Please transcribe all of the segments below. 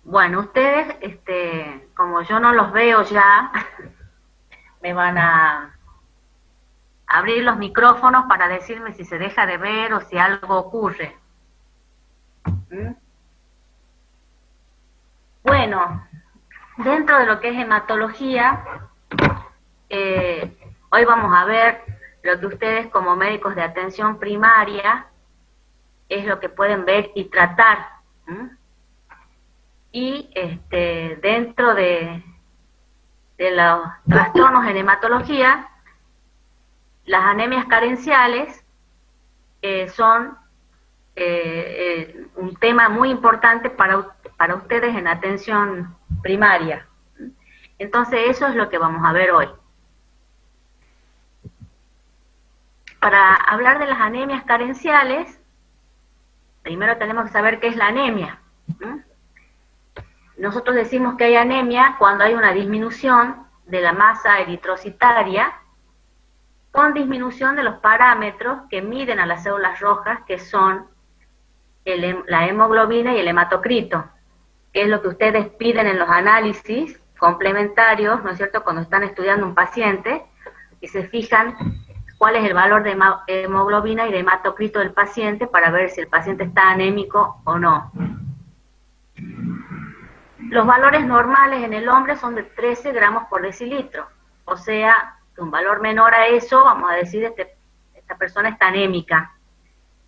Bueno, ustedes, como yo no los veo ya, me van a abrir los micrófonos para decirme si se deja de ver o si algo ocurre. ¿Mm? Bueno, dentro de lo que es hematología, hoy vamos a ver lo que ustedes como médicos de atención primaria es lo que pueden ver y tratar. ¿Mm? Y dentro de los trastornos en hematología, las anemias carenciales son un tema muy importante para ustedes en atención primaria. Entonces eso es lo que vamos a ver hoy. Para hablar de las anemias carenciales, primero tenemos que saber qué es la anemia. Nosotros decimos que hay anemia cuando hay una disminución de la masa eritrocitaria con disminución de los parámetros que miden a las células rojas, que son la hemoglobina y el hematocrito, que es lo que ustedes piden en los análisis complementarios, ¿no es cierto?, cuando están estudiando un paciente y se fijan cuál es el valor de hemoglobina y de hematocrito del paciente para ver si el paciente está anémico o no. Los valores normales en el hombre son de 13 gramos por decilitro, o sea, un valor menor a eso, vamos a decir, esta persona está anémica.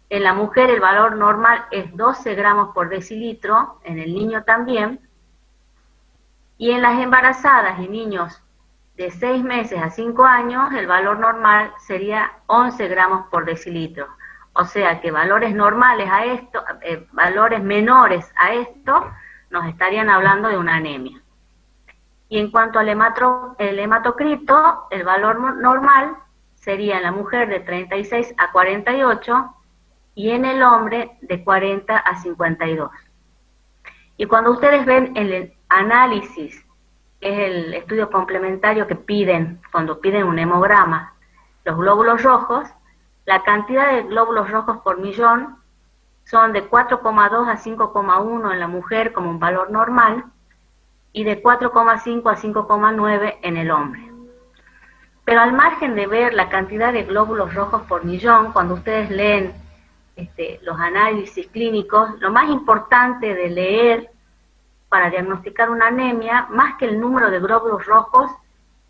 En la mujer el valor normal es 12 gramos por decilitro, en el niño también, y en las embarazadas y niños de 6 meses a 5 años, el valor normal sería 11 gramos por decilitro. O sea que valores normales a esto, valores menores a esto, nos estarían hablando de una anemia. Y en cuanto al hematocrito, el valor normal sería en la mujer de 36 a 48 y en el hombre de 40 a 52. Y cuando ustedes ven el análisis, que es el estudio complementario que piden cuando piden un hemograma, los glóbulos rojos, la cantidad de glóbulos rojos por millón son de 4,2 a 5,1 en la mujer como un valor normal y de 4,5 a 5,9 en el hombre. Pero al margen de ver la cantidad de glóbulos rojos por millón, cuando ustedes leen los análisis clínicos, lo más importante de leer para diagnosticar una anemia, más que el número de glóbulos rojos,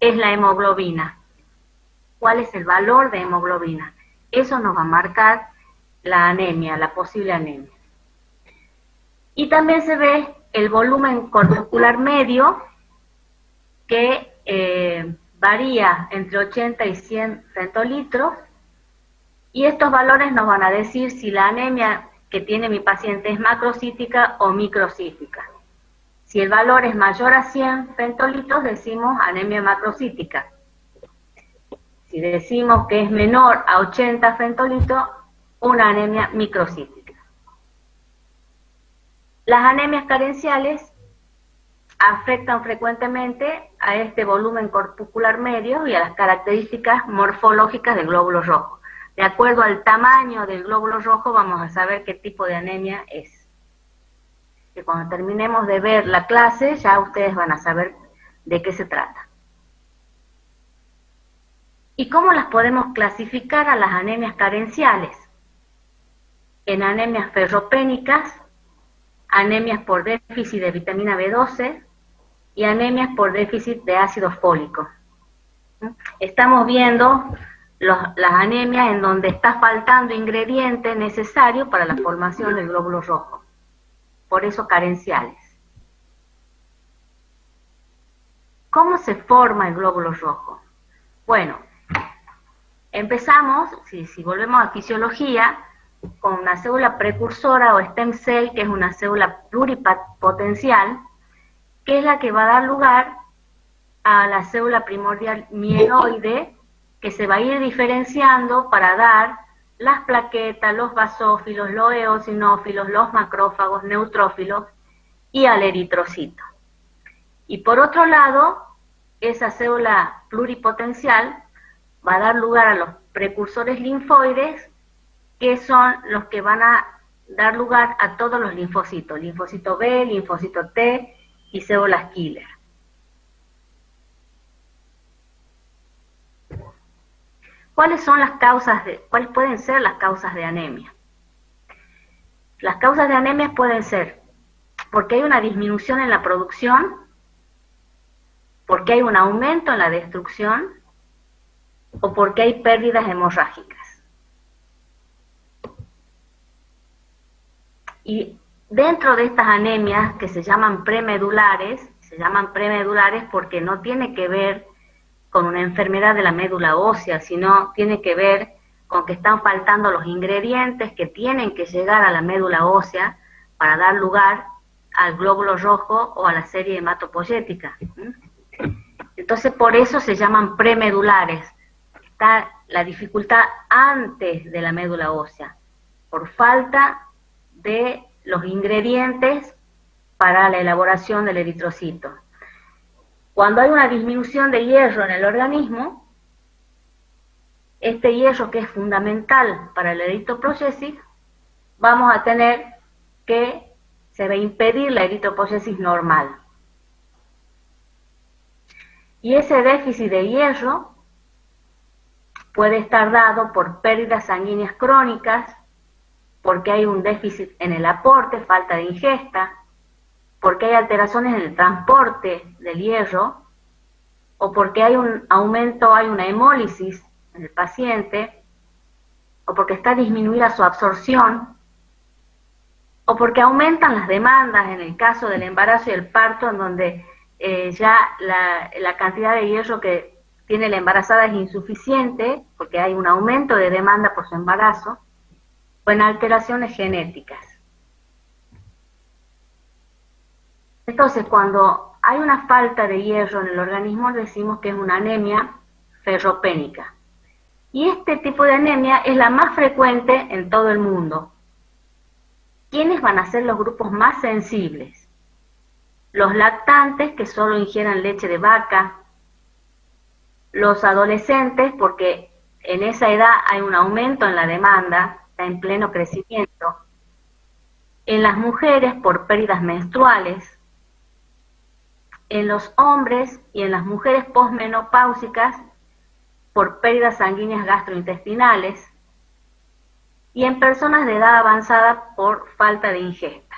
es la hemoglobina. ¿Cuál es el valor de hemoglobina? Eso nos va a marcar la anemia, la posible anemia. Y también se ve el volumen corpuscular medio, que varía entre 80 y 100 centilitros, y estos valores nos van a decir si la anemia que tiene mi paciente es macrocítica o microcítica. Si el valor es mayor a 100 centilitros, decimos anemia macrocítica. Si decimos que es menor a 80 centilitros, una anemia microcítica. Las anemias carenciales afectan frecuentemente a este volumen corpuscular medio y a las características morfológicas del glóbulo rojo. De acuerdo al tamaño del glóbulo rojo vamos a saber qué tipo de anemia es. Que cuando terminemos de ver la clase ya ustedes van a saber de qué se trata. ¿Y cómo las podemos clasificar a las anemias carenciales? En anemias ferropénicas, anemias por déficit de vitamina B12 y anemias por déficit de ácido fólico. Estamos viendo las anemias en donde está faltando ingrediente necesario para la formación del glóbulo rojo, por eso carenciales. ¿Cómo se forma el glóbulo rojo? Bueno, empezamos, si volvemos a fisiología, con una célula precursora o stem cell, que es una célula pluripotencial, que es la que va a dar lugar a la célula primordial mieloide, que se va a ir diferenciando para dar las plaquetas, los basófilos, los eosinófilos, los macrófagos, neutrófilos y al eritrocito. Y por otro lado, esa célula pluripotencial va a dar lugar a los precursores linfoides, que son los que van a dar lugar a todos los linfocitos, linfocito B, linfocito T y células killer. ¿Cuáles pueden ser las causas de anemia? Las causas de anemia pueden ser porque hay una disminución en la producción, porque hay un aumento en la destrucción o porque hay pérdidas hemorrágicas. Y dentro de estas anemias que se llaman premedulares porque no tiene que ver con una enfermedad de la médula ósea, sino tiene que ver con que están faltando los ingredientes que tienen que llegar a la médula ósea para dar lugar al glóbulo rojo o a la serie hematopoyética. Entonces, por eso se llaman premedulares. Está la dificultad antes de la médula ósea, por falta de los ingredientes para la elaboración del eritrocito. Cuando hay una disminución de hierro en el organismo, este hierro que es fundamental para el eritropoyesis, vamos a tener que se va a impedir la eritropoyesis normal. Y ese déficit de hierro puede estar dado por pérdidas sanguíneas crónicas, porque hay un déficit en el aporte, falta de ingesta, porque hay alteraciones en el transporte del hierro, o porque hay un aumento, hay una hemólisis en el paciente, o porque está disminuida su absorción, o porque aumentan las demandas en el caso del embarazo y el parto, en donde ya la cantidad de hierro que tiene la embarazada es insuficiente, porque hay un aumento de demanda por su embarazo, o en alteraciones genéticas. Entonces, cuando hay una falta de hierro en el organismo, decimos que es una anemia ferropénica. Y este tipo de anemia es la más frecuente en todo el mundo. ¿Quiénes van a ser los grupos más sensibles? Los lactantes, que solo ingieran leche de vaca, los adolescentes, porque en esa edad hay un aumento en la demanda, está en pleno crecimiento, en las mujeres por pérdidas menstruales, en los hombres y en las mujeres posmenopáusicas por pérdidas sanguíneas gastrointestinales y en personas de edad avanzada por falta de ingesta.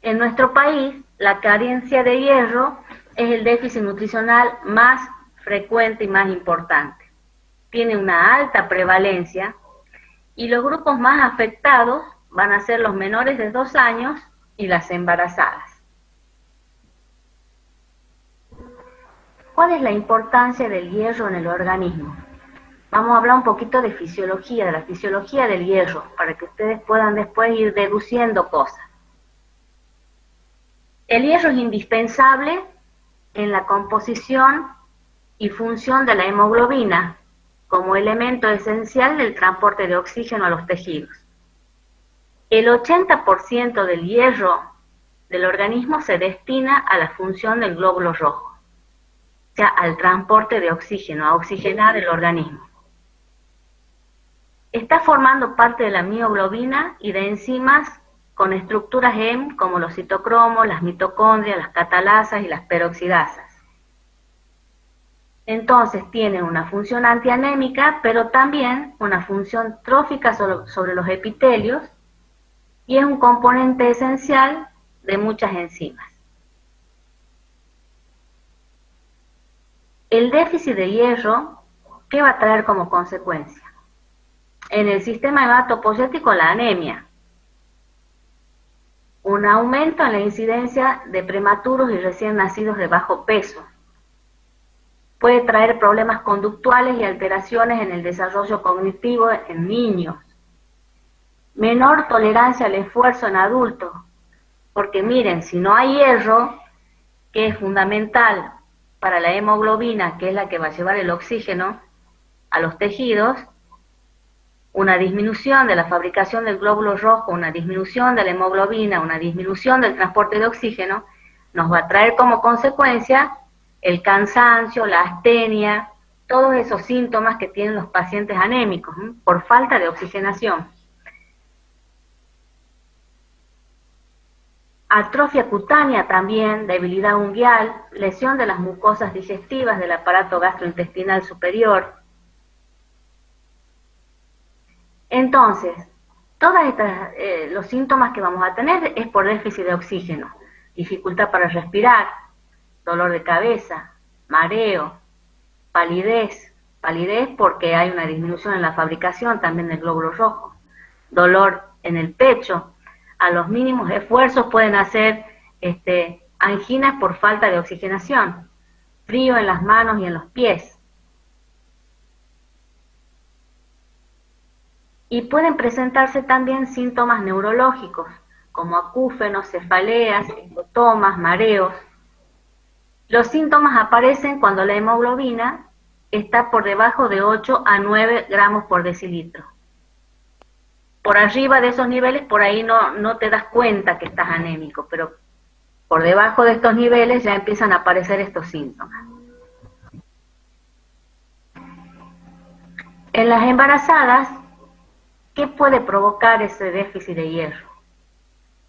En nuestro país, la carencia de hierro es el déficit nutricional más frecuente y más importante. Tiene una alta prevalencia y los grupos más afectados van a ser los menores de 2 años y las embarazadas. ¿Cuál es la importancia del hierro en el organismo? Vamos a hablar un poquito de fisiología, de la fisiología del hierro, para que ustedes puedan después ir deduciendo cosas. El hierro es indispensable en la composición y función de la hemoglobina como elemento esencial del transporte de oxígeno a los tejidos. El 80% del hierro del organismo se destina a la función del glóbulo rojo, o sea, al transporte de oxígeno, a oxigenar el organismo. Está formando parte de la mioglobina y de enzimas con estructuras heme como los citocromos, las mitocondrias, las catalasas y las peroxidasas. Entonces tiene una función antianémica, pero también una función trófica sobre los epitelios y es un componente esencial de muchas enzimas. El déficit de hierro, ¿qué va a traer como consecuencia? En el sistema hematopoyético, la anemia, un aumento en la incidencia de prematuros y recién nacidos de bajo peso. Puede traer problemas conductuales y alteraciones en el desarrollo cognitivo en niños. Menor tolerancia al esfuerzo en adultos, porque miren, si no hay hierro, que es fundamental para la hemoglobina, que es la que va a llevar el oxígeno a los tejidos, una disminución de la fabricación del glóbulo rojo, una disminución de la hemoglobina, una disminución del transporte de oxígeno, nos va a traer como consecuencia el cansancio, la astenia, todos esos síntomas que tienen los pacientes anémicos, por falta de oxigenación. Atrofia cutánea también, debilidad unguial, lesión de las mucosas digestivas del aparato gastrointestinal superior. Entonces, todos los síntomas que vamos a tener es por déficit de oxígeno, dificultad para respirar, dolor de cabeza, mareo, palidez porque hay una disminución en la fabricación también del glóbulo rojo, dolor en el pecho, a los mínimos esfuerzos pueden hacer anginas por falta de oxigenación, frío en las manos y en los pies. Y pueden presentarse también síntomas neurológicos, como acúfenos, cefaleas, hipotomas, mareos. Los síntomas aparecen cuando la hemoglobina está por debajo de 8 a 9 gramos por decilitro. Por arriba de esos niveles, por ahí no te das cuenta que estás anémico, pero por debajo de estos niveles ya empiezan a aparecer estos síntomas. En las embarazadas, ¿qué puede provocar ese déficit de hierro?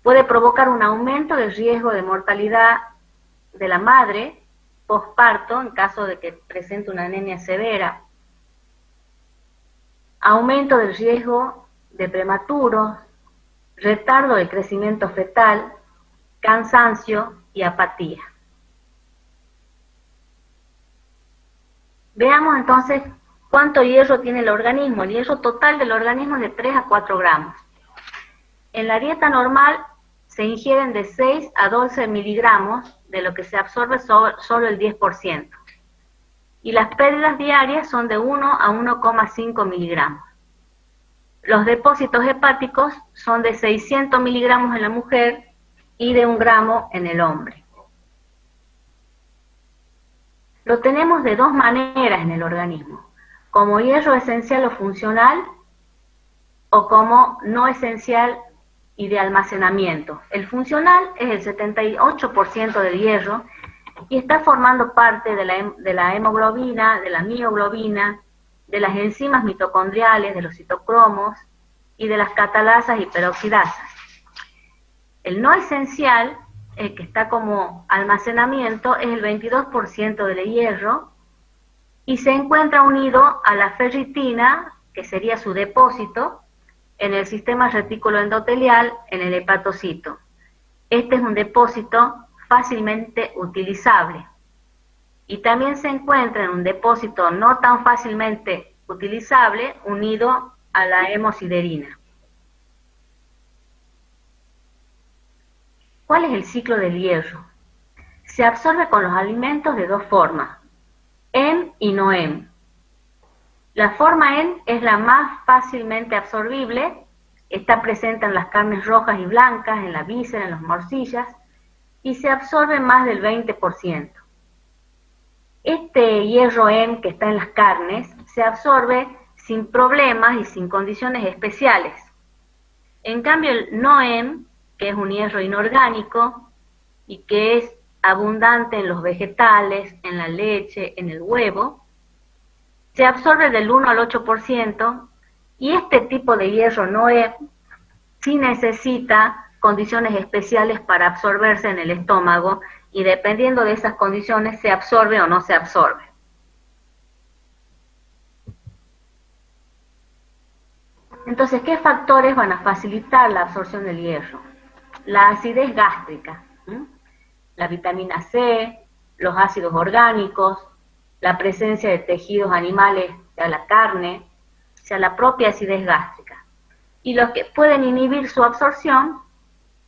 Puede provocar un aumento del riesgo de mortalidad de la madre posparto en caso de que presente una anemia severa, aumento del riesgo de prematuros, retardo del crecimiento fetal, cansancio y apatía. Veamos entonces cuánto hierro tiene el organismo. El hierro total del organismo es de 3 a 4 gramos. En la dieta normal se ingieren de 6 a 12 miligramos, de lo que se absorbe solo el 10%. Y las pérdidas diarias son de 1 a 1,5 miligramos. Los depósitos hepáticos son de 600 miligramos en la mujer y de 1 gramo en el hombre. Lo tenemos de dos maneras en el organismo, como hierro esencial o funcional, o como no esencial y de almacenamiento. El funcional es el 78% del hierro y está formando parte de la hemoglobina, de la mioglobina, de las enzimas mitocondriales, de los citocromos y de las catalasas y peroxidasas. El no esencial, el que está como almacenamiento, es el 22% del hierro y se encuentra unido a la ferritina, que sería su depósito, en el sistema retículo endotelial, en el hepatocito. Este es un depósito fácilmente utilizable. Y también se encuentra en un depósito no tan fácilmente utilizable, unido a la hemosiderina. ¿Cuál es el ciclo del hierro? Se absorbe con los alimentos de dos formas, en y no en. La forma en es la más fácilmente absorbible, está presente en las carnes rojas y blancas, en la víscera, en las morcillas, y se absorbe más del 20%. Este hierro en que está en las carnes se absorbe sin problemas y sin condiciones especiales. En cambio, el no en, que es un hierro inorgánico y que es abundante en los vegetales, en la leche, en el huevo, se absorbe del 1 al 8%, y este tipo de hierro no es, sí necesita condiciones especiales para absorberse en el estómago, y dependiendo de esas condiciones se absorbe o no se absorbe. Entonces, ¿qué factores van a facilitar la absorción del hierro? La acidez gástrica, la vitamina C, los ácidos orgánicos, la presencia de tejidos animales, sea la carne, sea la propia acidez gástrica. Y los que pueden inhibir su absorción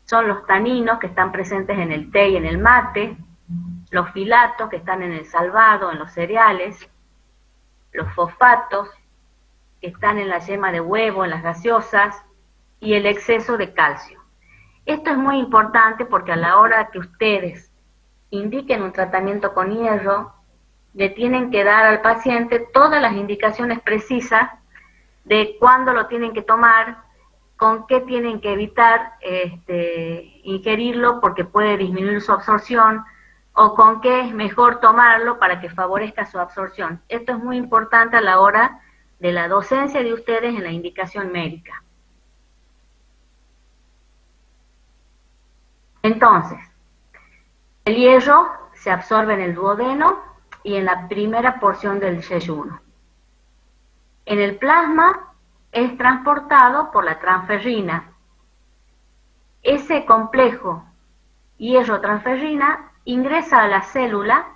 son los taninos, que están presentes en el té y en el mate, los filatos, que están en el salvado, en los cereales, los fosfatos, que están en la yema de huevo, en las gaseosas, y el exceso de calcio. Esto es muy importante porque a la hora que ustedes indiquen un tratamiento con hierro, le tienen que dar al paciente todas las indicaciones precisas de cuándo lo tienen que tomar, con qué tienen que evitar ingerirlo porque puede disminuir su absorción, o con qué es mejor tomarlo para que favorezca su absorción. Esto es muy importante a la hora de la docencia de ustedes en la indicación médica. Entonces, el hierro se absorbe en el duodeno y en la primera porción del yeyuno. En el plasma es transportado por la transferrina. Ese complejo hierro-transferrina ingresa a la célula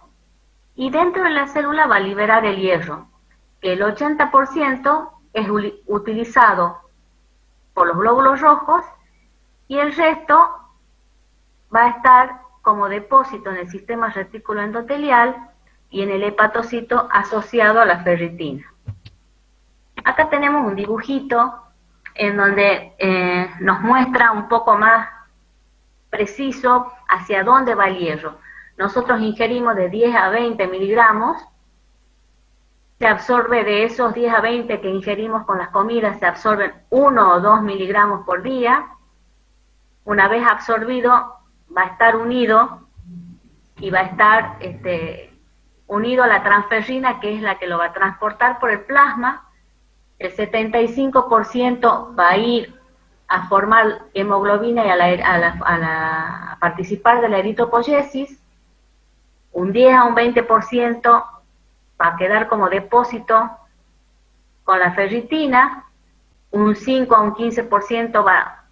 y dentro de la célula va a liberar el hierro, que el 80% es utilizado por los glóbulos rojos y el resto va a estar como depósito en el sistema retículo endotelial y en el hepatocito asociado a la ferritina. Acá tenemos un dibujito en donde nos muestra un poco más preciso hacia dónde va el hierro. Nosotros ingerimos de 10 a 20 miligramos, se absorbe de esos 10 a 20 que ingerimos con las comidas, se absorben 1 o 2 miligramos por día. Una vez absorbido, va a estar unido y va a estar unido a la transferrina, que es la que lo va a transportar por el plasma. El 75% va a ir a formar hemoglobina y a participar de la eritropoyesis. Un 10 a un 20% va a quedar como depósito con la ferritina, un 5 a un 15% va a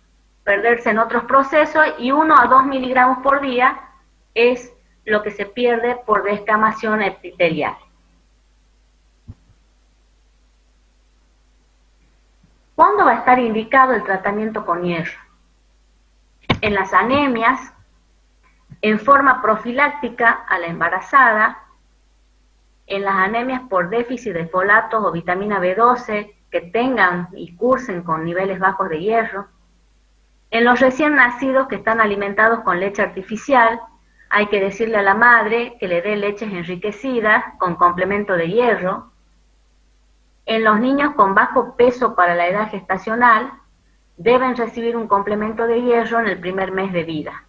perderse en otros procesos y 1 a 2 miligramos por día es lo que se pierde por descamación epitelial. ¿Cuándo va a estar indicado el tratamiento con hierro? En las anemias, en forma profiláctica a la embarazada, en las anemias por déficit de folatos o vitamina B12 que tengan y cursen con niveles bajos de hierro, en los recién nacidos que están alimentados con leche artificial, hay que decirle a la madre que le dé leches enriquecidas con complemento de hierro. En los niños con bajo peso para la edad gestacional, deben recibir un complemento de hierro en el primer mes de vida.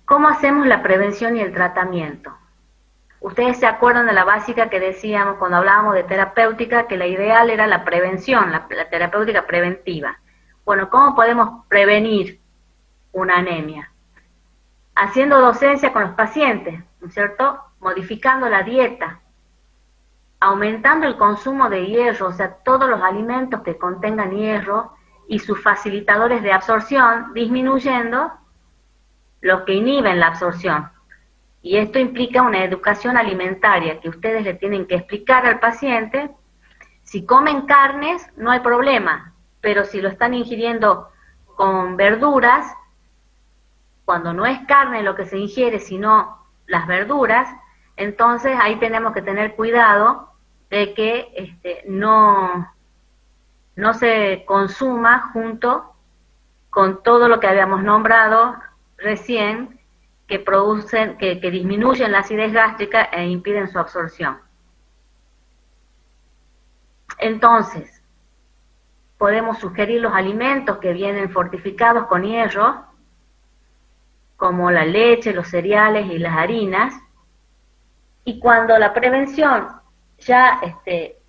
¿Cómo hacemos la prevención y el tratamiento? Ustedes se acuerdan de la básica que decíamos cuando hablábamos de terapéutica, que la ideal era la prevención, la terapéutica preventiva. Bueno, ¿cómo podemos prevenir una anemia? Haciendo docencia con los pacientes, ¿no es cierto? Modificando la dieta, aumentando el consumo de hierro, o sea, todos los alimentos que contengan hierro y sus facilitadores de absorción, disminuyendo los que inhiben la absorción. Y esto implica una educación alimentaria que ustedes le tienen que explicar al paciente. Si comen carnes, no hay problema, pero si lo están ingiriendo con verduras, cuando no es carne lo que se ingiere, sino las verduras, entonces ahí tenemos que tener cuidado de que no se consuma junto con todo lo que habíamos nombrado recién, que producen, que disminuyen la acidez gástrica e impiden su absorción. Entonces, podemos sugerir los alimentos que vienen fortificados con hierro, como la leche, los cereales y las harinas, y cuando la prevención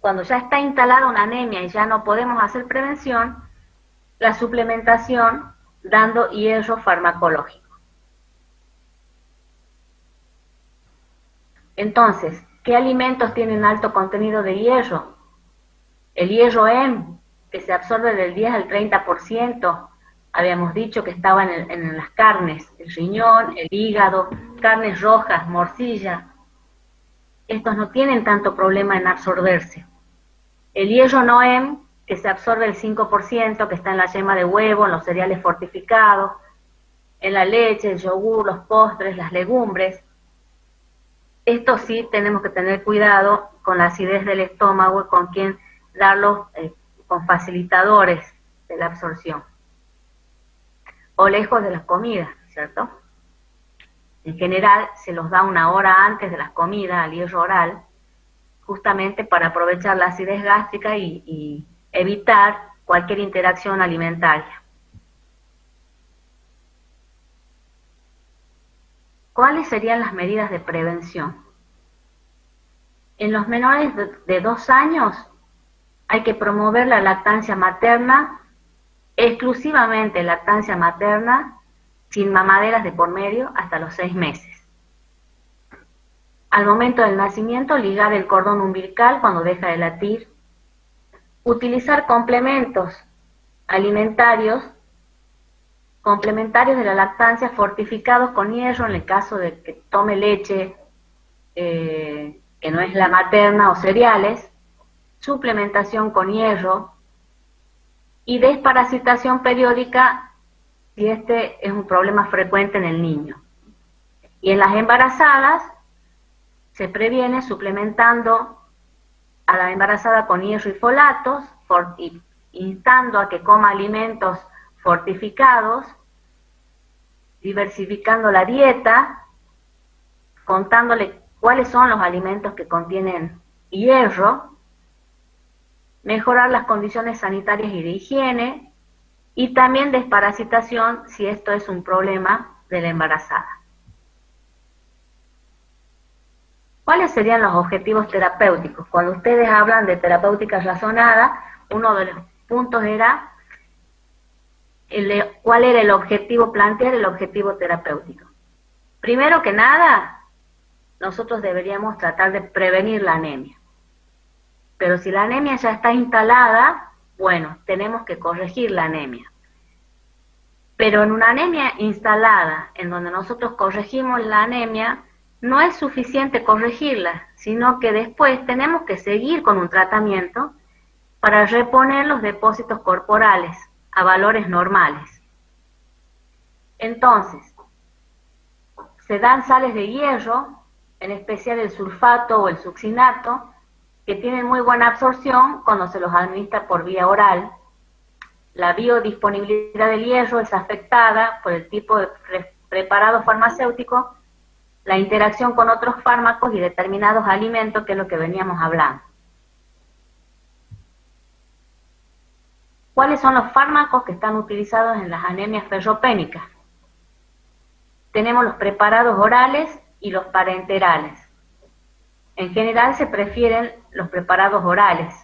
cuando ya está instalada una anemia y ya no podemos hacer prevención, la suplementación dando hierro farmacológico. Entonces, ¿qué alimentos tienen alto contenido de hierro? El hierro Hem, que se absorbe del 10 al 30%, habíamos dicho que estaba en las carnes, el riñón, el hígado, carnes rojas, morcilla. Estos no tienen tanto problema en absorberse. El hierro no Hem, que se absorbe el 5%, que está en la yema de huevo, en los cereales fortificados, en la leche, el yogur, los postres, las legumbres. Esto sí tenemos que tener cuidado con la acidez del estómago y con quién darlos con facilitadores de la absorción. O lejos de las comidas, ¿cierto? En general se los da una hora antes de las comidas al hierro oral, justamente para aprovechar la acidez gástrica y evitar cualquier interacción alimentaria. ¿cuáles serían las medidas de prevención? En los menores de 2 años hay que promover la lactancia materna, exclusivamente lactancia materna, sin mamaderas de por medio hasta los 6 meses. Al momento del nacimiento, ligar el cordón umbilical cuando deja de latir. Utilizar complementos alimentarios complementarios de la lactancia fortificados con hierro en el caso de que tome leche que no es la materna o cereales, suplementación con hierro y desparasitación periódica si este es un problema frecuente en el niño. Y en las embarazadas se previene suplementando a la embarazada con hierro y folatos, instando a que coma alimentos fortificados, diversificando la dieta, contándole cuáles son los alimentos que contienen hierro, mejorar las condiciones sanitarias y de higiene, y también desparasitación si esto es un problema de la embarazada. ¿Cuáles serían los objetivos terapéuticos? Cuando ustedes hablan de terapéutica razonada, uno de los puntos era cuál era el objetivo, plantear el objetivo terapéutico. Primero que nada, nosotros deberíamos tratar de prevenir la anemia. Pero si la anemia ya está instalada, bueno, tenemos que corregir la anemia. Pero en una anemia instalada, en donde nosotros corregimos la anemia, no es suficiente corregirla, sino que después tenemos que seguir con un tratamiento para reponer los depósitos corporales a valores normales. Entonces, se dan sales de hierro, en especial el sulfato o el succinato, que tienen muy buena absorción cuando se los administra por vía oral. La biodisponibilidad del hierro es afectada por el tipo de preparado farmacéutico, la interacción con otros fármacos y determinados alimentos, que es lo que veníamos hablando. ¿Cuáles son los fármacos que están utilizados en las anemias ferropénicas? Tenemos los preparados orales y los parenterales. En general se prefieren los preparados orales.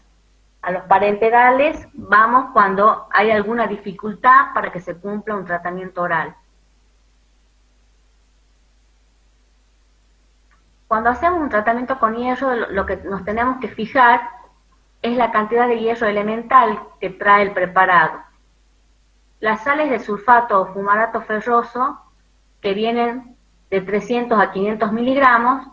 A los parenterales vamos cuando hay alguna dificultad para que se cumpla un tratamiento oral. Cuando hacemos un tratamiento con hierro, lo que nos tenemos que fijar es la cantidad de hierro elemental que trae el preparado. Las sales de sulfato o fumarato ferroso, que vienen de 300 a 500 miligramos,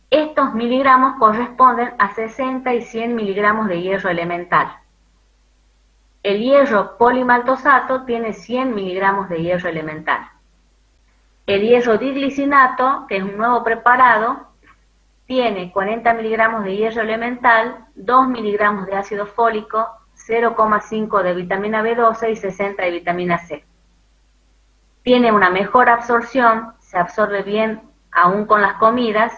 estos miligramos corresponden a 60 y 100 miligramos de hierro elemental. El hierro polimaltosato tiene 100 miligramos de hierro elemental. El hierro diglicinato, que es un nuevo preparado, tiene 40 miligramos de hierro elemental, 2 miligramos de ácido fólico, 0,5 de vitamina B12 y 60 de vitamina C. Tiene una mejor absorción, se absorbe bien aún con las comidas,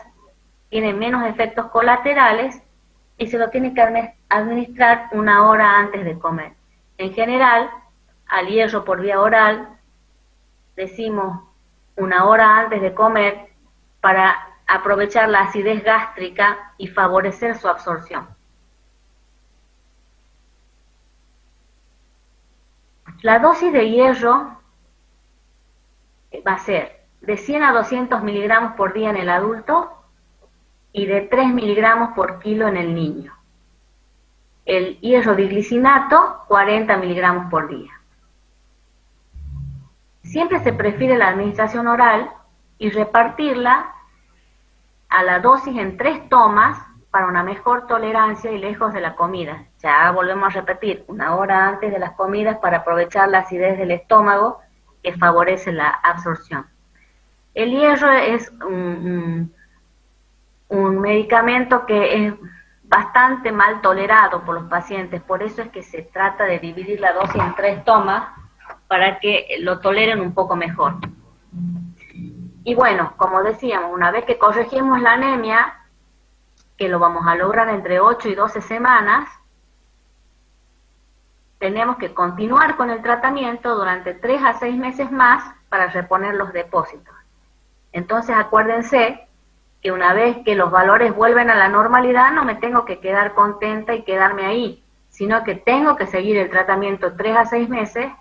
tiene menos efectos colaterales y se lo tiene que administrar 1 hora antes de comer. En general, al hierro por vía oral, decimos 1 hora antes de comer para aprovechar la acidez gástrica y favorecer su absorción. La dosis de hierro va a ser de 100 a 200 miligramos por día en el adulto y de 3 miligramos por kilo en el niño. El hierro diglicinato, 40 miligramos por día. Siempre se prefiere la administración oral y repartirla a la dosis en 3 tomas para una mejor tolerancia y lejos de la comida. Ya volvemos a repetir, 1 hora antes de las comidas para aprovechar la acidez del estómago que favorece la absorción. El hierro es un medicamento que es bastante mal tolerado por los pacientes, por eso es que se trata de dividir la dosis en 3 tomas para que lo toleren un poco mejor. Y bueno, como decíamos, una vez que corregimos la anemia, que lo vamos a lograr entre 8 y 12 semanas, tenemos que continuar con el tratamiento durante 3 a 6 meses más para reponer los depósitos. Entonces acuérdense que una vez que los valores vuelven a la normalidad, no me tengo que quedar contenta y quedarme ahí, sino que tengo que seguir el tratamiento 3 a 6 meses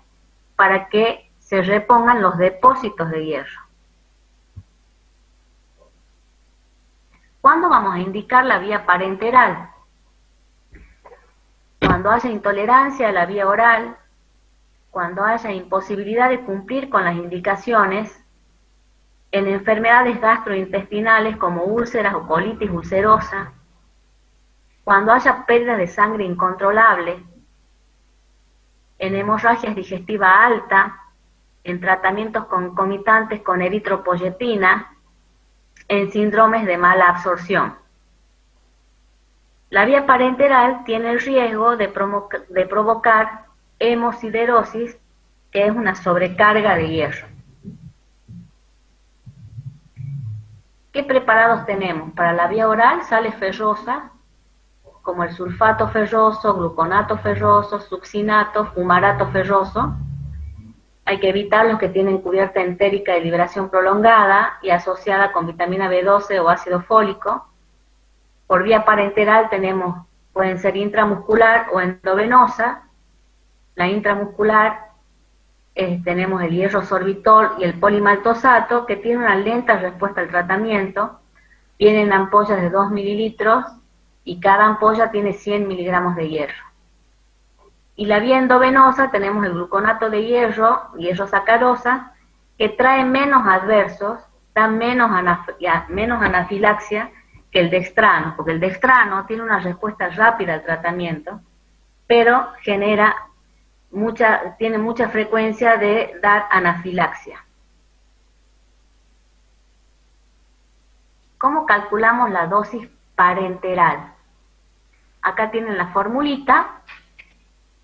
para que se repongan los depósitos de hierro. ¿Cuándo vamos a indicar la vía parenteral? Cuando haya intolerancia a la vía oral, cuando haya imposibilidad de cumplir con las indicaciones, en enfermedades gastrointestinales como úlceras o colitis ulcerosa, cuando haya pérdida de sangre incontrolable, en hemorragias digestiva alta, en tratamientos concomitantes con eritropoyetina, en síndromes de mala absorción. La vía parenteral tiene el riesgo de provocar hemosiderosis, que es una sobrecarga de hierro. ¿Qué preparados tenemos? Para la vía oral, sales ferrosa, como el sulfato ferroso, gluconato ferroso, succinato, fumarato ferroso. Hay que evitar los que tienen cubierta entérica de liberación prolongada y asociada con vitamina B12 o ácido fólico. Por vía parenteral pueden ser intramuscular o endovenosa. La intramuscular tenemos el hierro sorbitol y el polimaltosato, que tienen una lenta respuesta al tratamiento. Vienen ampollas de 2 mililitros y cada ampolla tiene 100 miligramos de hierro. Y la vía endovenosa tenemos el gluconato de hierro sacarosa, que trae menos adversos, da menos anafilaxia que el dextrano, porque el dextrano tiene una respuesta rápida al tratamiento, pero tiene mucha frecuencia de dar anafilaxia. ¿Cómo calculamos la dosis parenteral? Acá tienen la formulita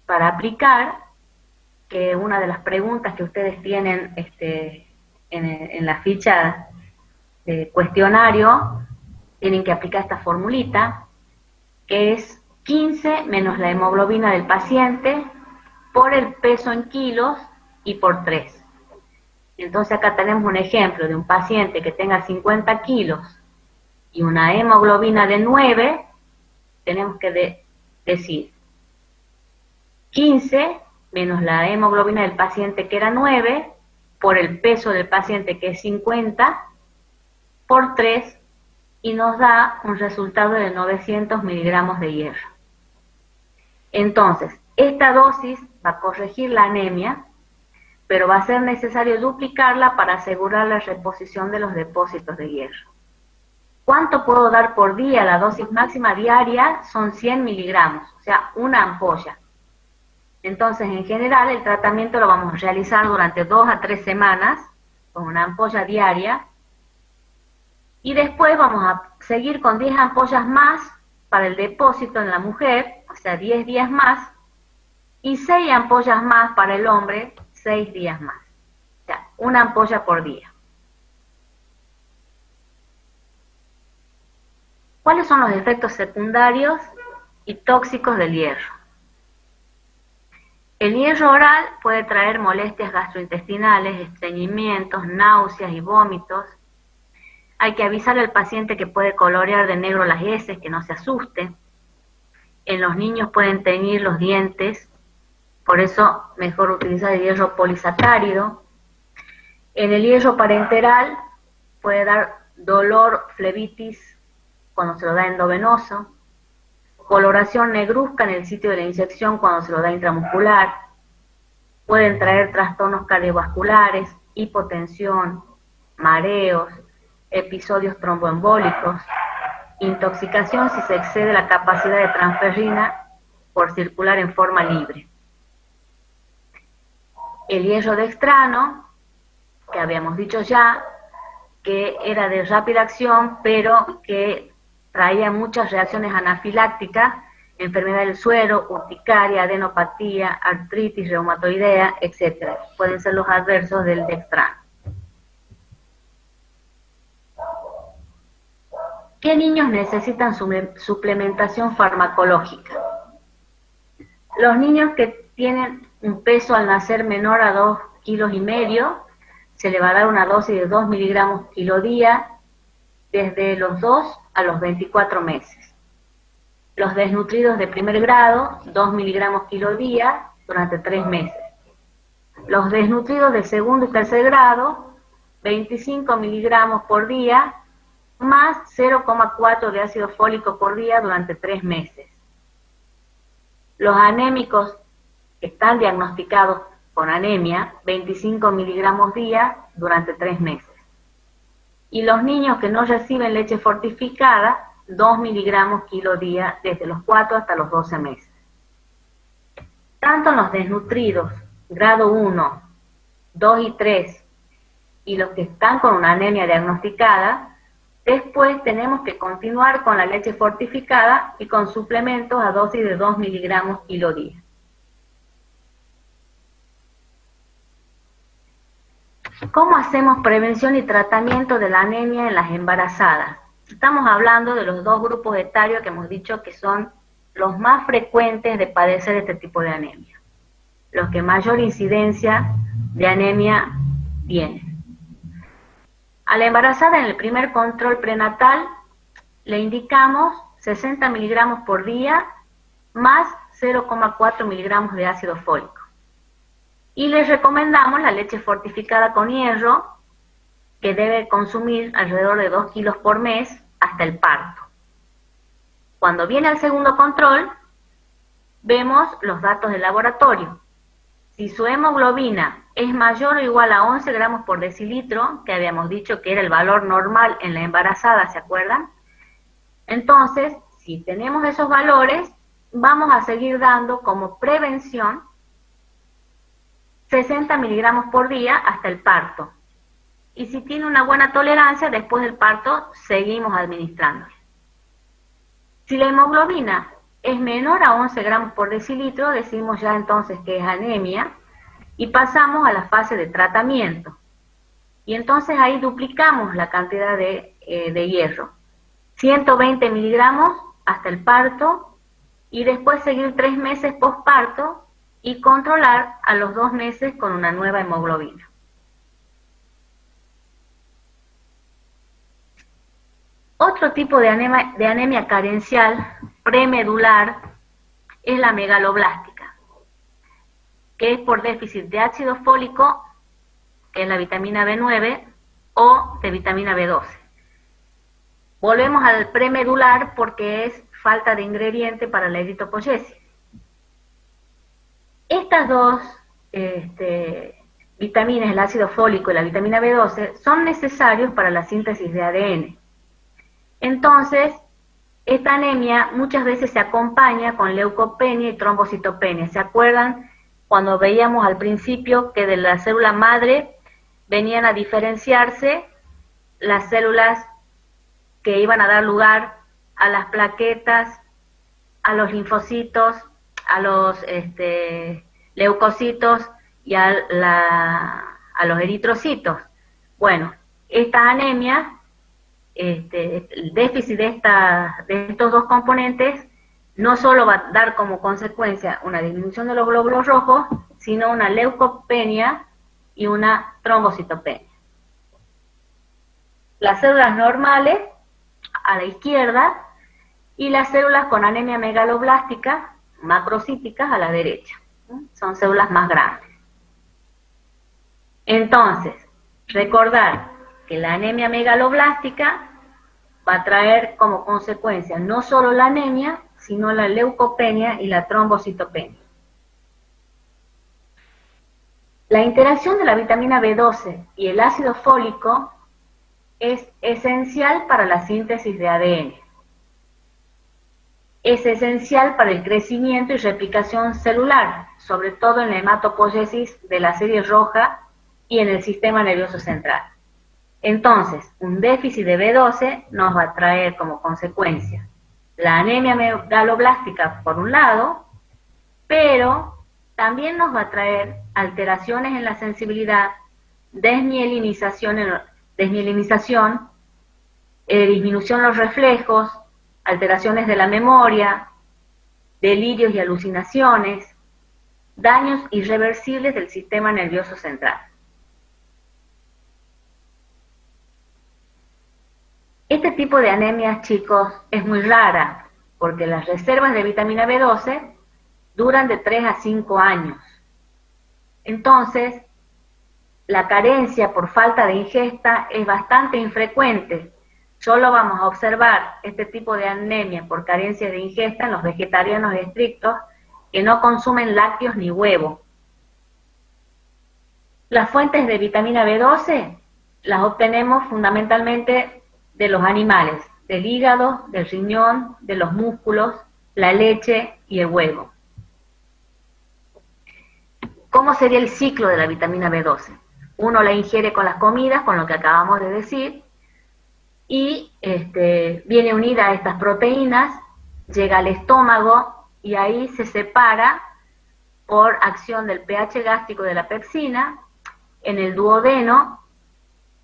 para aplicar, que una de las preguntas que ustedes tienen en la ficha de cuestionario, tienen que aplicar esta formulita, que es 15 menos la hemoglobina del paciente por el peso en kilos y por 3. Entonces acá tenemos un ejemplo de un paciente que tenga 50 kilos y una hemoglobina de 9, tenemos que decir 15 menos la hemoglobina del paciente, que era 9, por el peso del paciente, que es 50, por 3, y nos da un resultado de 900 miligramos de hierro. Entonces, esta dosis va a corregir la anemia, pero va a ser necesario duplicarla para asegurar la reposición de los depósitos de hierro. ¿Cuánto puedo dar por día? La dosis máxima diaria son 100 miligramos, o sea, una ampolla. Entonces, en general, el tratamiento lo vamos a realizar durante 2 a 3 semanas, con una ampolla diaria, y después vamos a seguir con 10 ampollas más para el depósito en la mujer, o sea, 10 días más, y 6 ampollas más para el hombre, 6 días más. O sea, una ampolla por día. ¿Cuáles son los efectos secundarios y tóxicos del hierro? El hierro oral puede traer molestias gastrointestinales, estreñimientos, náuseas y vómitos. Hay que avisar al paciente que puede colorear de negro las heces, que no se asuste. En los niños pueden teñir los dientes, por eso mejor utilizar el hierro polisacárido. En el hierro parenteral puede dar dolor, flebitis, cuando se lo da endovenoso, coloración negruzca en el sitio de la inyección cuando se lo da intramuscular, pueden traer trastornos cardiovasculares, hipotensión, mareos, episodios tromboembólicos, intoxicación si se excede la capacidad de transferrina por circular en forma libre. El hierro dextrano, que habíamos dicho ya, que era de rápida acción, pero que traía muchas reacciones anafilácticas, enfermedad del suero, urticaria, adenopatía, artritis reumatoidea, etc. Pueden ser los adversos del dextrano. ¿Qué niños necesitan suplementación farmacológica? Los niños que tienen un peso al nacer menor a 2,5 kilos se le va a dar una dosis de 2 miligramos kilo día desde los 2 a los 24 meses. Los desnutridos de primer grado, 2 miligramos kilo día durante 3 meses. Los desnutridos de segundo y tercer grado, 25 miligramos por día, más 0,4 de ácido fólico por día durante 3 meses. Los anémicos que están diagnosticados con anemia, 25 miligramos día durante 3 meses. Y los niños que no reciben leche fortificada, 2 miligramos kilo día desde los 4 hasta los 12 meses. Tanto los desnutridos, grado 1, 2 y 3, y los que están con una anemia diagnosticada, después tenemos que continuar con la leche fortificada y con suplementos a dosis de 2 miligramos kilo día. ¿Cómo hacemos prevención y tratamiento de la anemia en las embarazadas? Estamos hablando de los dos grupos etarios que hemos dicho que son los más frecuentes de padecer este tipo de anemia, los que mayor incidencia de anemia tienen. A la embarazada en el primer control prenatal le indicamos 60 miligramos por día más 0,4 miligramos de ácido fólico. Y les recomendamos la leche fortificada con hierro, que debe consumir alrededor de 2 kilos por mes hasta el parto. Cuando viene al segundo control, vemos los datos del laboratorio. Si su hemoglobina es mayor o igual a 11 gramos por decilitro, que habíamos dicho que era el valor normal en la embarazada, ¿se acuerdan? Entonces, si tenemos esos valores, vamos a seguir dando como prevención 60 miligramos por día hasta el parto. Y si tiene una buena tolerancia, después del parto seguimos administrándole. Si la hemoglobina es menor a 11 gramos por decilitro, decimos ya entonces que es anemia y pasamos a la fase de tratamiento. Y entonces ahí duplicamos la cantidad de hierro. 120 miligramos hasta el parto y después seguir 3 meses postparto y controlar a los 2 meses con una nueva hemoglobina. Otro tipo de anemia carencial premedular es la megaloblástica, que es por déficit de ácido fólico, que es la vitamina B9, o de vitamina B12. Volvemos al premedular porque es falta de ingrediente para la eritropoyesis. Estas dos vitaminas, el ácido fólico y la vitamina B12, son necesarios para la síntesis de ADN. Entonces, esta anemia muchas veces se acompaña con leucopenia y trombocitopenia. ¿Se acuerdan cuando veíamos al principio que de la célula madre venían a diferenciarse las células que iban a dar lugar a las plaquetas, a los linfocitos, a los leucocitos y a los eritrocitos? Bueno, esta anemia, el déficit de estos dos componentes no solo va a dar como consecuencia una disminución de los glóbulos rojos, sino una leucopenia y una trombocitopenia. Las células normales a la izquierda y las células con anemia megaloblástica, macrocíticas, a la derecha. Son células más grandes. Entonces, recordar que la anemia megaloblástica va a traer como consecuencia no solo la anemia, sino la leucopenia y la trombocitopenia. La interacción de la vitamina B12 y el ácido fólico es esencial para la síntesis de ADN. Es esencial para el crecimiento y replicación celular, sobre todo en la hematopoiesis de la serie roja y en el sistema nervioso central. Entonces, un déficit de B12 nos va a traer como consecuencia la anemia megaloblástica por un lado, pero también nos va a traer alteraciones en la sensibilidad, desmielinización, disminución en los reflejos, alteraciones de la memoria, delirios y alucinaciones, daños irreversibles del sistema nervioso central. Este tipo de anemia, chicos, es muy rara, porque las reservas de vitamina B12 duran de 3 a 5 años. Entonces, la carencia por falta de ingesta es bastante infrecuente. Solo vamos a observar este tipo de anemia por carencia de ingesta en los vegetarianos estrictos que no consumen lácteos ni huevo. Las fuentes de vitamina B12 las obtenemos fundamentalmente de los animales, del hígado, del riñón, de los músculos, la leche y el huevo. ¿Cómo sería el ciclo de la vitamina B12? Uno la ingiere con las comidas, con lo que acabamos de decir, y viene unida a estas proteínas, llega al estómago y ahí se separa por acción del pH gástrico de la pepsina. En el duodeno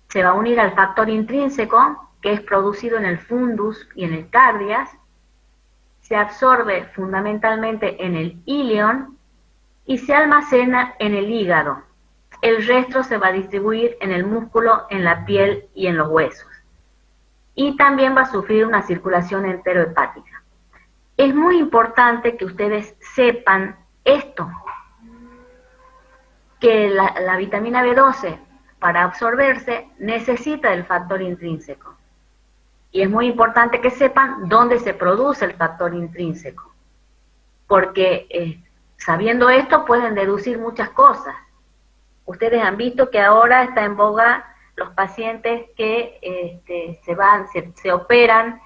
se va a unir al factor intrínseco, que es producido en el fundus y en el cardias, se absorbe fundamentalmente en el ilion y se almacena en el hígado. El resto se va a distribuir en el músculo, en la piel y en los huesos. Y también va a sufrir una circulación enterohepática. Es muy importante que ustedes sepan esto, que la vitamina B12 para absorberse necesita del factor intrínseco. Y es muy importante que sepan dónde se produce el factor intrínseco, porque sabiendo esto pueden deducir muchas cosas. Ustedes han visto que ahora está en boga los pacientes que se operan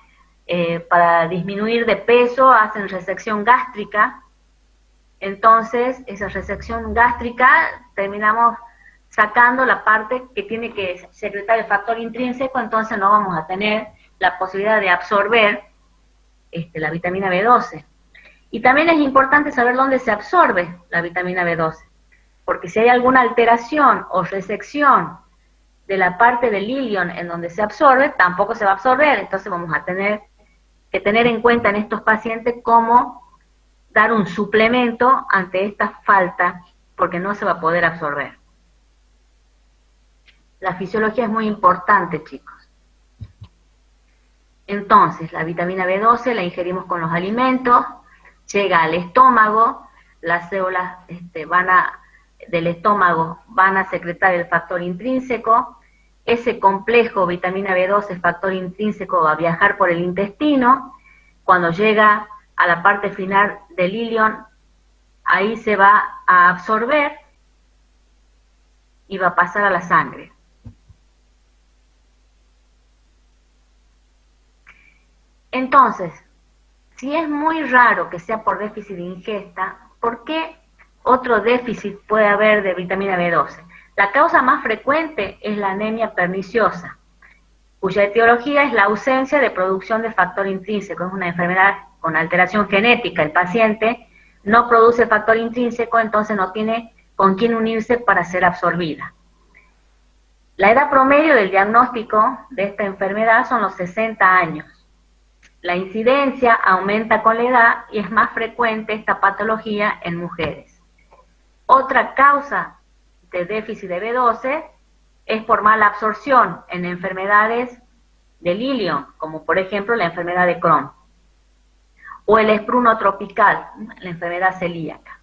para disminuir de peso, hacen resección gástrica. Entonces, esa resección gástrica terminamos sacando la parte que tiene que secretar el factor intrínseco, entonces no vamos a tener la posibilidad de absorber la vitamina B12. Y también es importante saber dónde se absorbe la vitamina B12, porque si hay alguna alteración o resección de la parte del ilion en donde se absorbe, tampoco se va a absorber. Entonces vamos a tener que tener en cuenta en estos pacientes cómo dar un suplemento ante esta falta, porque no se va a poder absorber. La fisiología es muy importante, chicos. Entonces, la vitamina B12 la ingerimos con los alimentos, llega al estómago, las células del estómago van a secretar el factor intrínseco, ese complejo vitamina B12, factor intrínseco, va a viajar por el intestino, cuando llega a la parte final del ilion, ahí se va a absorber y va a pasar a la sangre. Entonces, si es muy raro que sea por déficit de ingesta, ¿por qué otro déficit puede haber de vitamina B12? La causa más frecuente es la anemia perniciosa, cuya etiología es la ausencia de producción de factor intrínseco. Es una enfermedad con alteración genética. El paciente no produce factor intrínseco, entonces no tiene con quién unirse para ser absorbida. La edad promedio del diagnóstico de esta enfermedad son los 60 años. La incidencia aumenta con la edad y es más frecuente esta patología en mujeres. Otra causa de déficit de B12 es por mala absorción en enfermedades del ilion, como por ejemplo la enfermedad de Crohn, o el espruno tropical, la enfermedad celíaca.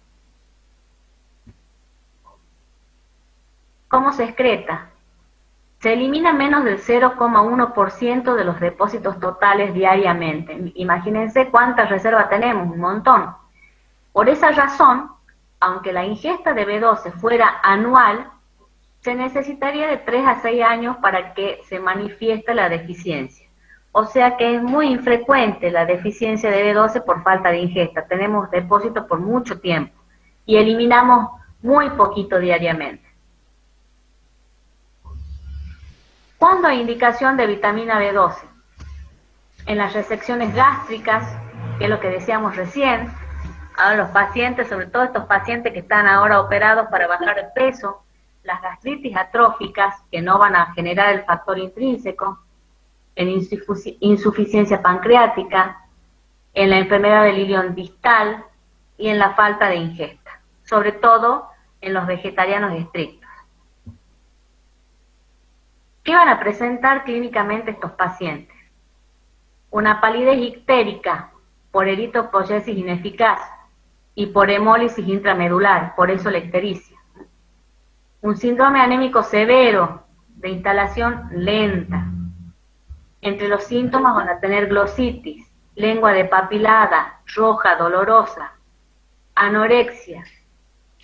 ¿Cómo se excreta? Se elimina menos del 0,1% de los depósitos totales diariamente. Imagínense cuánta reserva tenemos, un montón. Por esa razón, aunque la ingesta de B12 fuera anual, se necesitaría de 3 a 6 años para que se manifieste la deficiencia. O sea que es muy infrecuente la deficiencia de B12 por falta de ingesta. Tenemos depósitos por mucho tiempo y eliminamos muy poquito diariamente. ¿Cuándo hay indicación de vitamina B12? En las resecciones gástricas, que es lo que decíamos recién. Ahora los pacientes, sobre todo estos pacientes que están ahora operados para bajar el peso, las gastritis atróficas que no van a generar el factor intrínseco, en insuficiencia pancreática, en la enfermedad del ilion distal y en la falta de ingesta, sobre todo en los vegetarianos estrictos. ¿Qué van a presentar clínicamente estos pacientes? una palidez ictérica por eritropoyesis ineficaz y por hemólisis intramedular, por eso la ictericia. Un síndrome anémico severo de instalación lenta. Entre los síntomas van a tener glositis, lengua depapilada, roja, dolorosa, anorexia,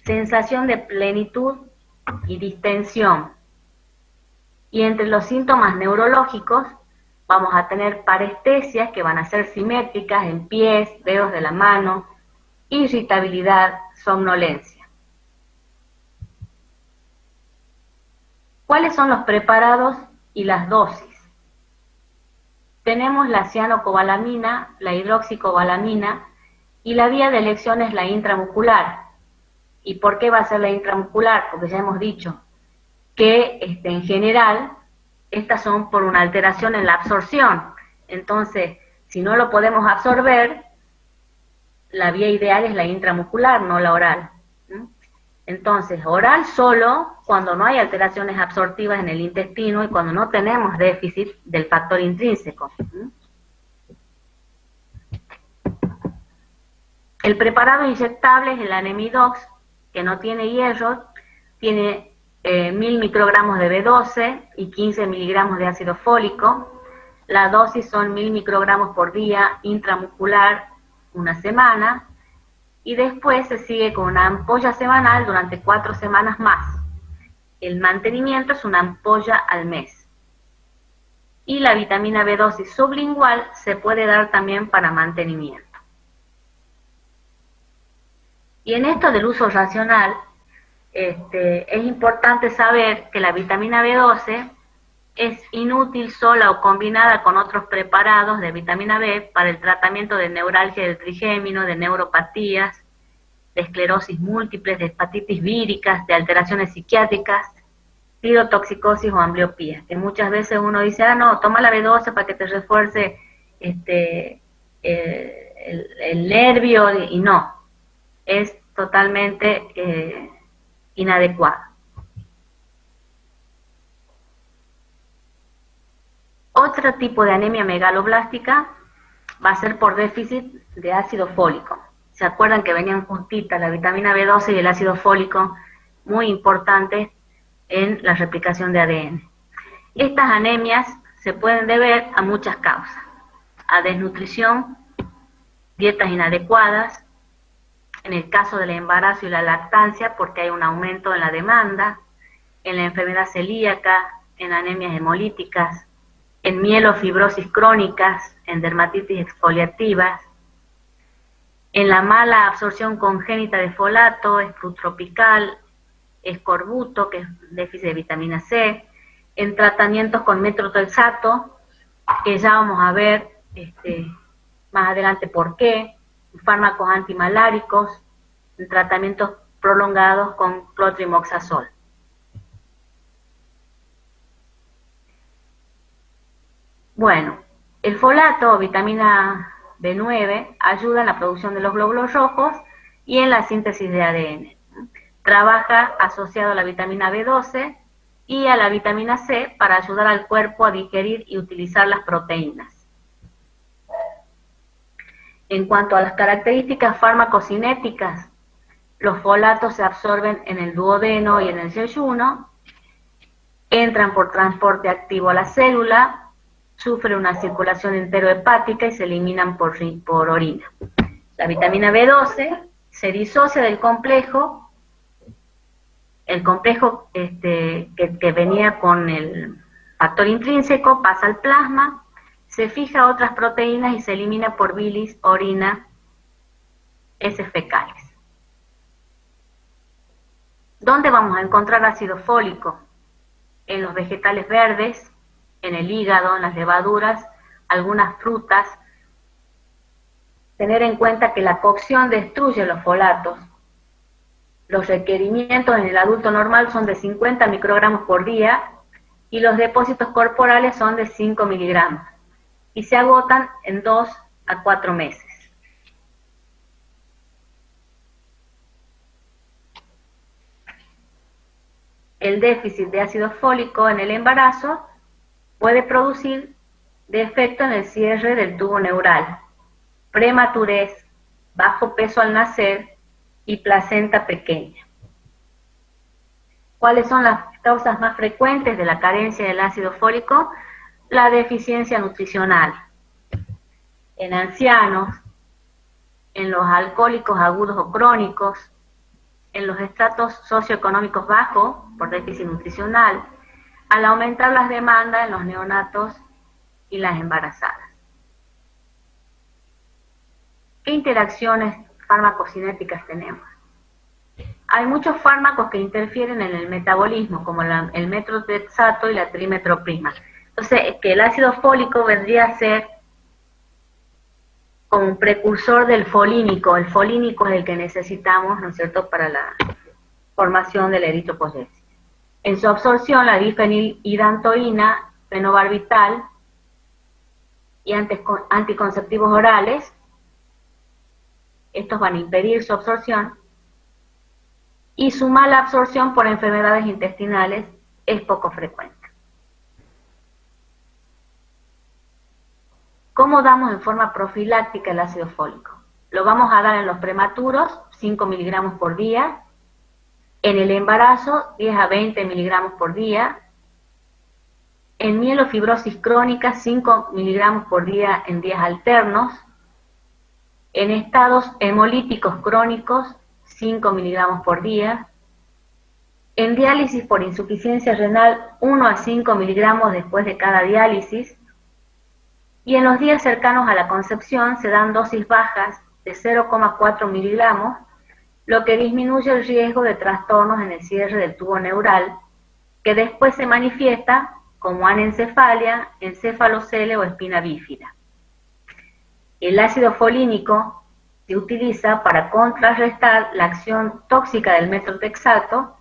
sensación de plenitud y distensión. Y entre los síntomas neurológicos vamos a tener parestesias que van a ser simétricas en pies, dedos de la mano, irritabilidad, somnolencia. ¿Cuáles son los preparados y las dosis? Tenemos la cianocobalamina, la hidroxicobalamina, y la vía de elección es la intramuscular. ¿Y por qué va a ser la intramuscular? Porque ya hemos dicho que en general estas son por una alteración en la absorción. Entonces, si no lo podemos absorber, la vía ideal es la intramuscular, no la oral. Entonces, oral solo cuando no hay alteraciones absortivas en el intestino y cuando no tenemos déficit del factor intrínseco. El preparado inyectable es el Anemidox, que no tiene hierro, tiene 1000 microgramos de B12 y 15 miligramos de ácido fólico. La dosis son 1000 microgramos por día, intramuscular, una semana. Y después se sigue con una ampolla semanal durante 4 semanas más. El mantenimiento es una ampolla al mes. Y la vitamina B12 sublingual se puede dar también para mantenimiento. Y en esto del uso racional, es importante saber que la vitamina B12 es inútil sola o combinada con otros preparados de vitamina B para el tratamiento de neuralgia del trigémino, de neuropatías, de esclerosis múltiples, de hepatitis víricas, de alteraciones psiquiátricas, tirotoxicosis o ambliopía. Que muchas veces uno dice, no, toma la B12 para que te refuerce el nervio, y no, es totalmente inadecuado. Otro tipo de anemia megaloblástica va a ser por déficit de ácido fólico. ¿Se acuerdan que venían juntitas la vitamina B12 y el ácido fólico? Muy importantes en la replicación de ADN. Estas anemias se pueden deber a muchas causas. A desnutrición, dietas inadecuadas, en el caso del embarazo y la lactancia, porque hay un aumento en la demanda, en la enfermedad celíaca, en anemias hemolíticas, en mielofibrosis crónicas, en dermatitis exfoliativas, en la mala absorción congénita de folato, escrotropical, escorbuto, que es déficit de vitamina C, en tratamientos con metrotexato, que ya vamos a ver más adelante por qué, fármacos antimaláricos, en tratamientos prolongados con clotrimazol. Bueno, el folato o vitamina B9 ayuda en la producción de los glóbulos rojos y en la síntesis de ADN. Trabaja asociado a la vitamina B12 y a la vitamina C para ayudar al cuerpo a digerir y utilizar las proteínas. En cuanto a las características farmacocinéticas, los folatos se absorben en el duodeno y en el yeyuno, entran por transporte activo a la célula, sufren una circulación enterohepática y se eliminan por orina. La vitamina B12 se disocia del complejo, el complejo que venía con el factor intrínseco, pasa al plasma, se fija a otras proteínas y se elimina por bilis, orina, heces fecales. ¿Dónde vamos a encontrar ácido fólico? En los vegetales verdes, en el hígado, en las levaduras, algunas frutas. Tener en cuenta que la cocción destruye los folatos. Los requerimientos en el adulto normal son de 50 microgramos por día y los depósitos corporales son de 5 miligramos y se agotan en 2 a 4 meses. El déficit de ácido fólico en el embarazo puede producir defecto en el cierre del tubo neural, prematurez, bajo peso al nacer y placenta pequeña. ¿Cuáles son las causas más frecuentes de la carencia del ácido fólico? La deficiencia nutricional en ancianos, en los alcohólicos agudos o crónicos, en los estratos socioeconómicos bajos por déficit nutricional, al aumentar las demandas en los neonatos y las embarazadas. ¿Qué interacciones farmacocinéticas tenemos? Hay muchos fármacos que interfieren en el metabolismo, como el metrotexato y la trimetroprima. Entonces, que el ácido fólico vendría a ser como un precursor del folínico. El folínico es el que necesitamos, ¿no es cierto?, para la formación de la eritropoyesis. En su absorción, la difenilhidantoína, fenobarbital y anticonceptivos orales, estos van a impedir su absorción, y su mala absorción por enfermedades intestinales es poco frecuente. ¿Cómo damos en forma profiláctica el ácido fólico? Lo vamos a dar en los prematuros, 5 miligramos por día, en el embarazo, 10 a 20 miligramos por día, en mielofibrosis crónica, 5 miligramos por día en días alternos, en estados hemolíticos crónicos, 5 miligramos por día, en diálisis por insuficiencia renal, 1 a 5 miligramos después de cada diálisis, y en los días cercanos a la concepción se dan dosis bajas de 0,4 miligramos, lo que disminuye el riesgo de trastornos en el cierre del tubo neural, que después se manifiesta como anencefalia, encefalocele o espina bífida. El ácido folínico se utiliza para contrarrestar la acción tóxica del metrotexato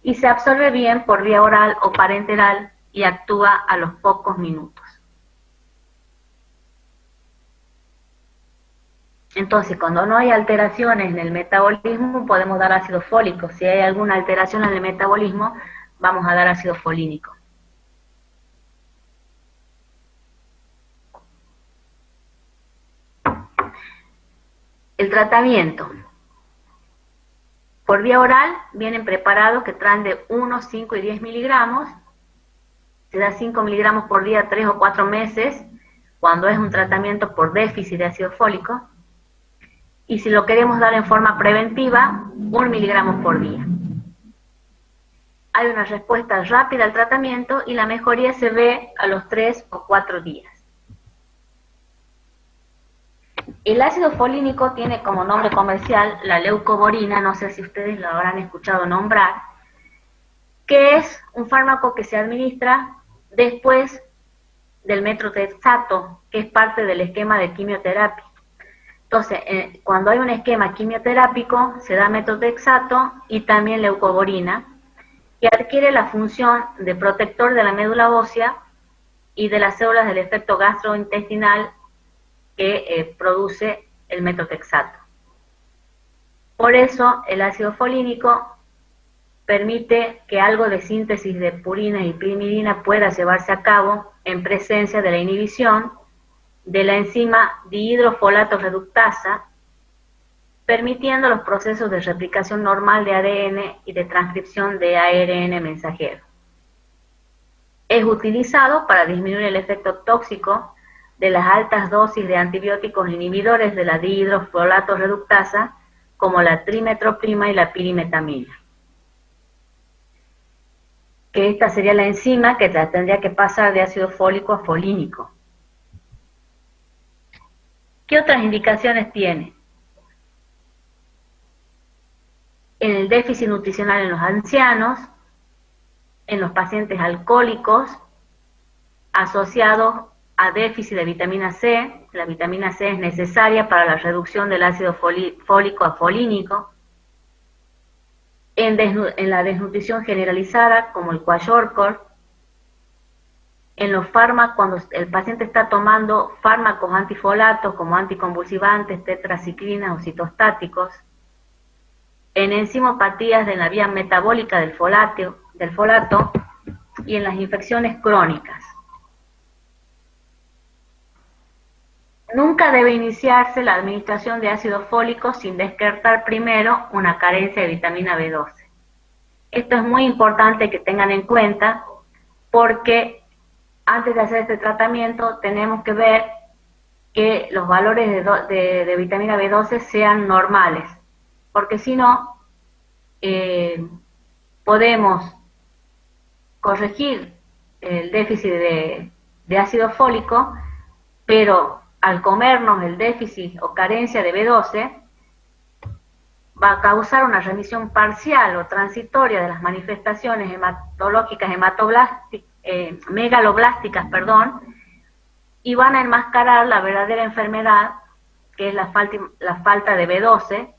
y se absorbe bien por vía oral o parenteral y actúa a los pocos minutos. Entonces, cuando no hay alteraciones en el metabolismo, podemos dar ácido fólico. Si hay alguna alteración en el metabolismo, vamos a dar ácido folínico. El tratamiento. Por vía oral vienen preparados que traen de 1, 5 y 10 miligramos. Se da 5 miligramos por día 3 o 4 meses, cuando es un tratamiento por déficit de ácido fólico. Y si lo queremos dar en forma preventiva, 1 miligramo por día. Hay una respuesta rápida al tratamiento y la mejoría se ve a los 3 o 4 días. El ácido folínico tiene como nombre comercial la leucovorina, no sé si ustedes lo habrán escuchado nombrar, que es un fármaco que se administra después del metrotexato, que es parte del esquema de quimioterapia. Entonces, cuando hay un esquema quimioterápico, se da metrotexato y también leucovorina, que adquiere la función de protector de la médula ósea y de las células del efecto gastrointestinal que produce el metrotexato. Por eso, el ácido folínico permite que algo de síntesis de purina y pirimidina pueda llevarse a cabo en presencia de la inhibición de la enzima dihidrofolato reductasa, permitiendo los procesos de replicación normal de ADN y de transcripción de ARN mensajero. Es utilizado para disminuir el efecto tóxico de las altas dosis de antibióticos inhibidores de la dihidrofolato reductasa, como la trimetroprima y la pirimetamina. Que esta sería la enzima que tendría que pasar de ácido fólico a folínico. ¿Qué otras indicaciones tiene? En el déficit nutricional en los ancianos, en los pacientes alcohólicos, asociados a déficit de vitamina C. La vitamina C es necesaria para la reducción del ácido fólico a folínico. En la desnutrición generalizada, como el kwashiorkor. En los fármacos, cuando el paciente está tomando fármacos antifolatos como anticonvulsivantes, tetraciclinas o citostáticos. En enzimopatías de la vía metabólica del folato y en las infecciones crónicas. Nunca debe iniciarse la administración de ácido fólico sin descartar primero una carencia de vitamina B12. Esto es muy importante que tengan en cuenta porque antes de hacer este tratamiento tenemos que ver que los valores de vitamina B12 sean normales, porque si no, podemos corregir el déficit de ácido fólico, pero al comernos el déficit o carencia de B12, va a causar una remisión parcial o transitoria de las manifestaciones hematológicas, megaloblásticas, y van a enmascarar la verdadera enfermedad, que es la falta de B12,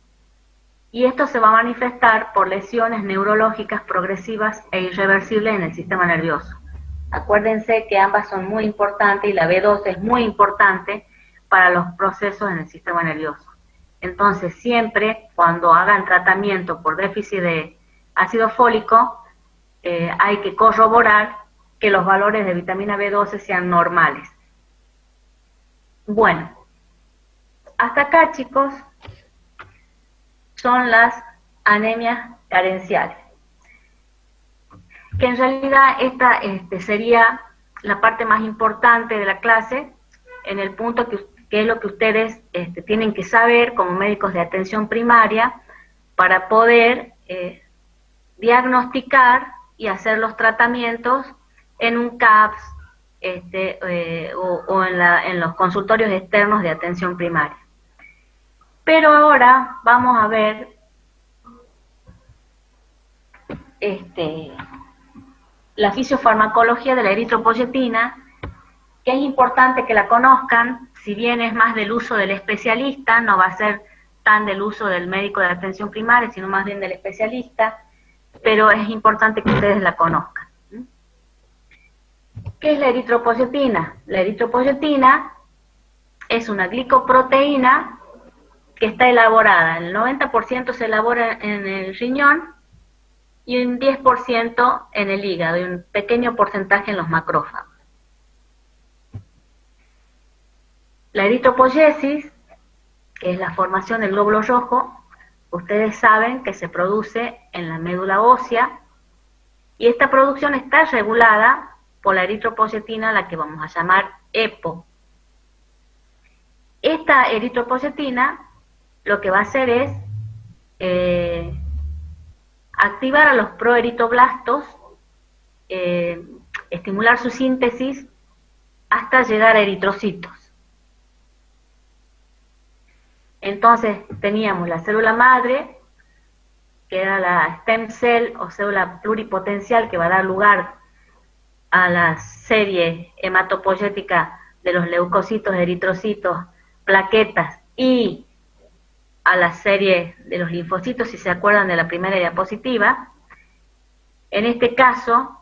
y esto se va a manifestar por lesiones neurológicas progresivas e irreversibles en el sistema nervioso. Acuérdense que ambas son muy importantes y la B12 es muy importante para los procesos en el sistema nervioso. Entonces, siempre cuando hagan tratamiento por déficit de ácido fólico, hay que corroborar que los valores de vitamina B12 sean normales. Bueno, hasta acá, chicos, son las anemias carenciales, que en realidad esta sería la parte más importante de la clase, en el punto que es lo que ustedes tienen que saber como médicos de atención primaria para poder diagnosticar y hacer los tratamientos en un CAPS o en los consultorios externos de atención primaria. Pero ahora vamos a ver la fisiofarmacología de la eritropoyetina, que es importante que la conozcan. Si bien es más del uso del especialista, no va a ser tan del uso del médico de atención primaria, sino más bien del especialista, pero es importante que ustedes la conozcan. ¿Qué es la eritropoyetina? La eritropoyetina es una glicoproteína que está elaborada, el 90% se elabora en el riñón y un 10% en el hígado y un pequeño porcentaje en los macrófagos. La eritropoyesis, que es la formación del glóbulo rojo, ustedes saben que se produce en la médula ósea, y esta producción está regulada por la eritropoyetina, la que vamos a llamar EPO. Esta eritropoyetina lo que va a hacer es activar a los proeritoblastos, estimular su síntesis hasta llegar a eritrocitos. Entonces teníamos la célula madre, que era la stem cell o célula pluripotencial, que va a dar lugar a la serie hematopoyética de los leucocitos, eritrocitos, plaquetas, y a la serie de los linfocitos, si se acuerdan de la primera diapositiva. En este caso,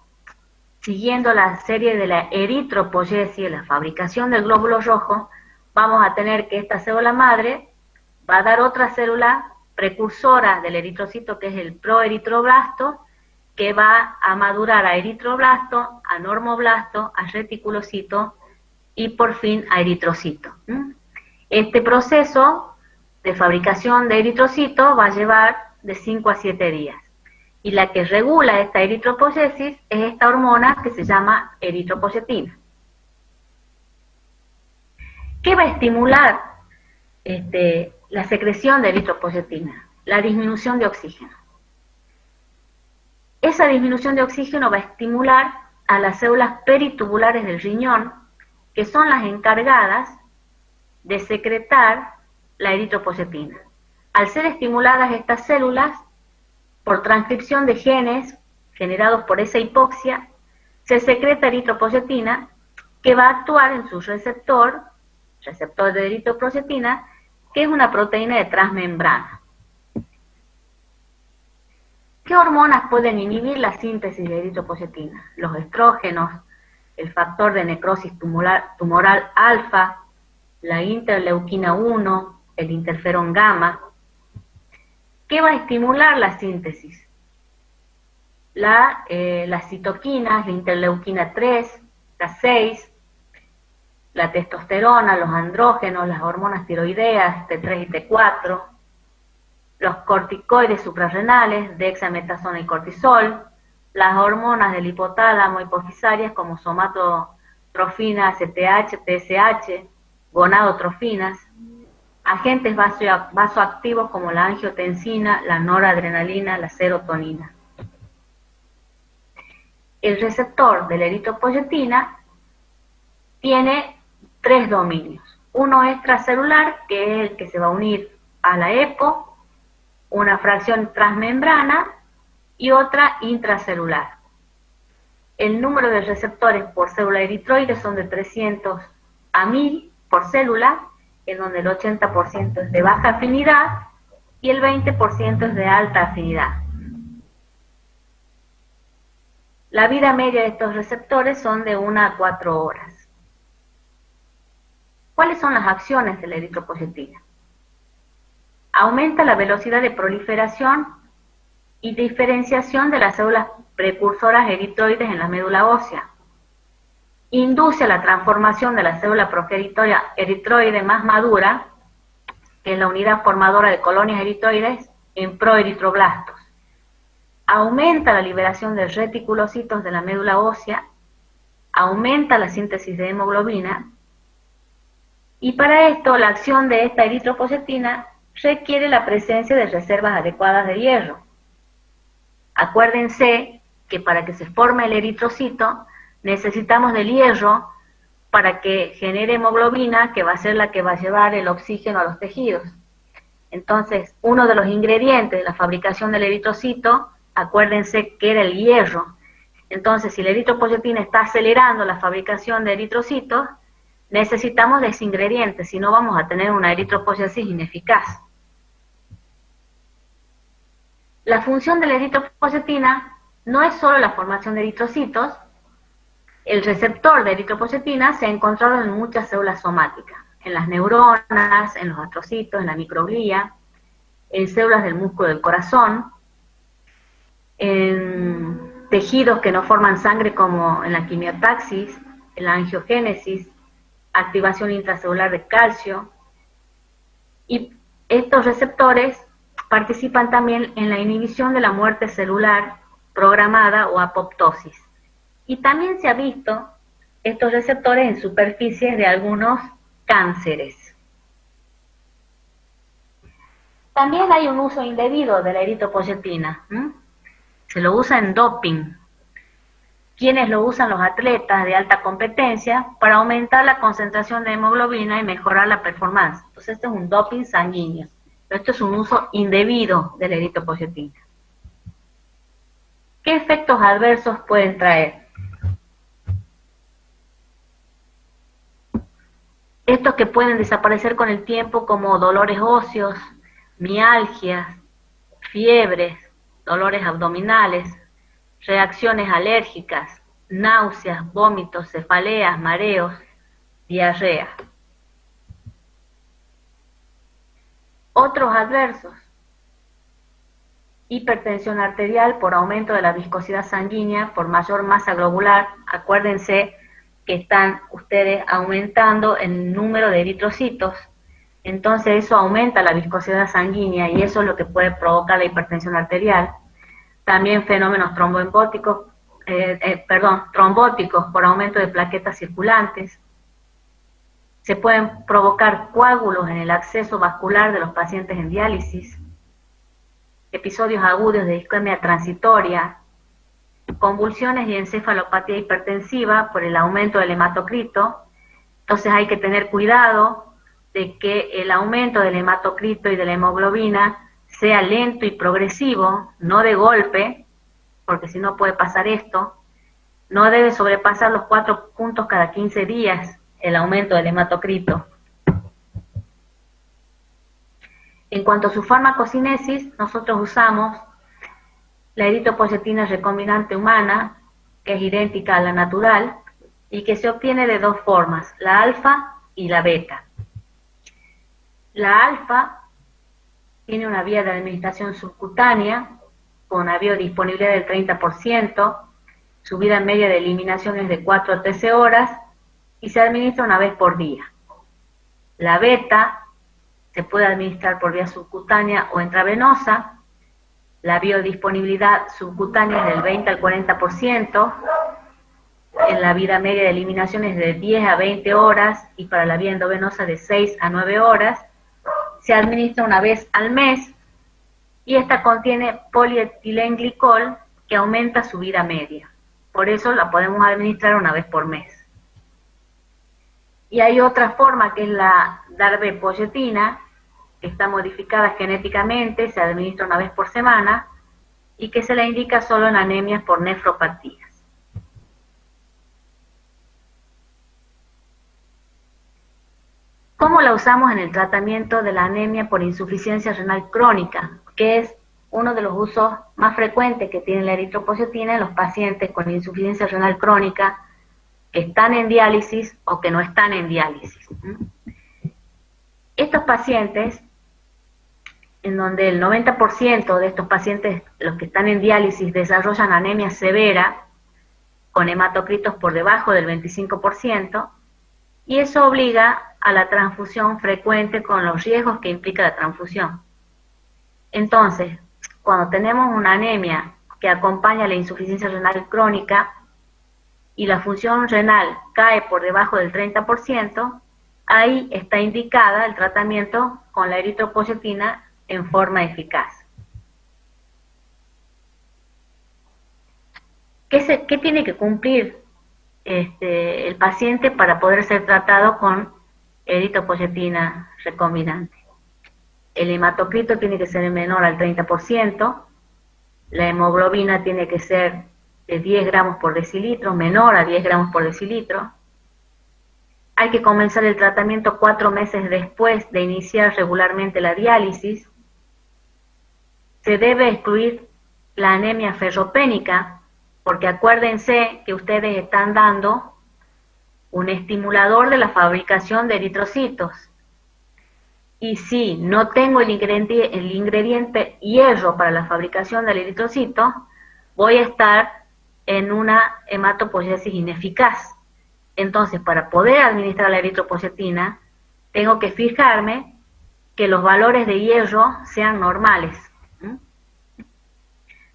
siguiendo la serie de la eritropoyesis, la fabricación del glóbulo rojo, vamos a tener que esta célula madre va a dar otra célula precursora del eritrocito, que es el proeritroblasto, que va a madurar a eritroblasto, a normoblasto, a reticulocito y por fin a eritrocito. Este proceso de fabricación de eritrocito va a llevar de 5 a 7 días. Y la que regula esta eritropoyesis es esta hormona que se llama eritropoyetina. ¿Qué va a estimular la secreción de eritropoyetina? La disminución de oxígeno. Esa disminución de oxígeno va a estimular a las células peritubulares del riñón, que son las encargadas de secretar la eritropoyetina. Al ser estimuladas estas células por transcripción de genes generados por esa hipoxia, se secreta eritropoyetina, que va a actuar en su receptor de eritropoyetina, que es una proteína de transmembrana. ¿Qué hormonas pueden inhibir la síntesis de eritropoyetina? Los estrógenos, el factor de necrosis tumoral alfa, la interleuquina 1, el interferón gamma. ¿Qué va a estimular la síntesis? Las citoquinas, la interleuquina 3, la 6, la testosterona, los andrógenos, las hormonas tiroideas, T3 y T4, los corticoides suprarrenales, dexametasona y cortisol, las hormonas del hipotálamo hipofisarias como somatotrofina, CTH, TSH, gonadotrofinas, agentes vasoactivos como la angiotensina, la noradrenalina, la serotonina. El receptor de la eritropoyetina tiene 3 dominios. Uno extracelular, que es el que se va a unir a la EPO, una fracción transmembrana y otra intracelular. El número de receptores por célula eritroide son de 300 a 1000 por célula, en donde el 80% es de baja afinidad y el 20% es de alta afinidad. La vida media de estos receptores son de 1 a 4 horas. ¿Cuáles son las acciones de la eritropoyetina? Aumenta la velocidad de proliferación y diferenciación de las células precursoras eritroides en la médula ósea. Induce la transformación de la célula progenitoria eritroide más madura, que es la unidad formadora de colonias eritroides, en proeritroblastos. Aumenta la liberación de reticulocitos de la médula ósea, aumenta la síntesis de hemoglobina, y para esto la acción de esta eritropoyetina requiere la presencia de reservas adecuadas de hierro. Acuérdense que para que se forme el eritrocito necesitamos del hierro para que genere hemoglobina, que va a ser la que va a llevar el oxígeno a los tejidos. Entonces, uno de los ingredientes de la fabricación del eritrocito, acuérdense que era el hierro. Entonces, si la eritropoyetina está acelerando la fabricación de eritrocitos, necesitamos de ese ingrediente, si no vamos a tener una eritropoyesis ineficaz. La función de la eritropoyetina no es solo la formación de eritrocitos. El receptor de eritropoyetina se ha encontrado en muchas células somáticas, en las neuronas, en los astrocitos, en la microglía, en células del músculo del corazón, en tejidos que no forman sangre como en la quimiotaxis, en la angiogénesis, activación intracelular de calcio, y estos receptores participan también en la inhibición de la muerte celular programada o apoptosis. Y también se ha visto estos receptores en superficies de algunos cánceres. También hay un uso indebido de la eritropoyetina. Se lo usa en doping. Quienes lo usan los atletas de alta competencia para aumentar la concentración de hemoglobina y mejorar la performance. Entonces esto es un doping sanguíneo. Pero esto es un uso indebido de la eritropoyetina. ¿Qué efectos adversos pueden traer? Estos que pueden desaparecer con el tiempo, como dolores óseos, mialgias, fiebres, dolores abdominales, reacciones alérgicas, náuseas, vómitos, cefaleas, mareos, diarrea. Otros adversos: hipertensión arterial por aumento de la viscosidad sanguínea, por mayor masa globular. Acuérdense que están ustedes aumentando el número de eritrocitos, entonces eso aumenta la viscosidad sanguínea y eso es lo que puede provocar la hipertensión arterial. También fenómenos trombóticos por aumento de plaquetas circulantes. Se pueden provocar coágulos en el acceso vascular de los pacientes en diálisis, episodios agudos de isquemia transitoria, convulsiones y encefalopatía hipertensiva por el aumento del hematocrito. Entonces hay que tener cuidado de que el aumento del hematocrito y de la hemoglobina sea lento y progresivo, no de golpe, porque si no puede pasar esto. No debe sobrepasar los 4 puntos cada 15 días el aumento del hematocrito. En cuanto a su farmacocinesis, nosotros usamos la eritropoyetina recombinante humana, que es idéntica a la natural, y que se obtiene de 2 formas, la alfa y la beta. La alfa tiene una vía de administración subcutánea, con una biodisponibilidad del 30%, su vida media de eliminación es de 4 a 13 horas, y se administra una vez por día. La beta se puede administrar por vía subcutánea o intravenosa. La biodisponibilidad subcutánea es del 20 al 40%. En la vida media de eliminación es de 10 a 20 horas y para la vía endovenosa de 6 a 9 horas. Se administra una vez al mes y esta contiene polietilenglicol que aumenta su vida media. Por eso la podemos administrar una vez por mes. Y hay otra forma que es la darbepoyetina, que está modificada genéticamente, se administra una vez por semana y que se la indica solo en anemias por nefropatías. ¿Cómo la usamos en el tratamiento de la anemia por insuficiencia renal crónica? Que es uno de los usos más frecuentes que tiene la eritropoyetina en los pacientes con insuficiencia renal crónica que están en diálisis o que no están en diálisis. Estos pacientes, en donde el 90% de estos pacientes, los que están en diálisis, desarrollan anemia severa, con hematocritos por debajo del 25%, y eso obliga a la transfusión frecuente con los riesgos que implica la transfusión. Entonces, cuando tenemos una anemia que acompaña la insuficiencia renal crónica y la función renal cae por debajo del 30%, ahí está indicada el tratamiento con la eritropoyetina en forma eficaz. ¿Qué tiene que cumplir el paciente para poder ser tratado con eritropoyetina recombinante? El hematocrito tiene que ser menor al 30%, la hemoglobina tiene que ser de 10 gramos por decilitro, menor a 10 gramos por decilitro. Hay que comenzar el tratamiento 4 meses después de iniciar regularmente la diálisis. Se debe excluir la anemia ferropénica, porque acuérdense que ustedes están dando un estimulador de la fabricación de eritrocitos. Y si no tengo el ingrediente hierro para la fabricación del eritrocito, voy a estar en una hematopoiesis ineficaz. Entonces, para poder administrar la eritropoyetina, tengo que fijarme que los valores de hierro sean normales.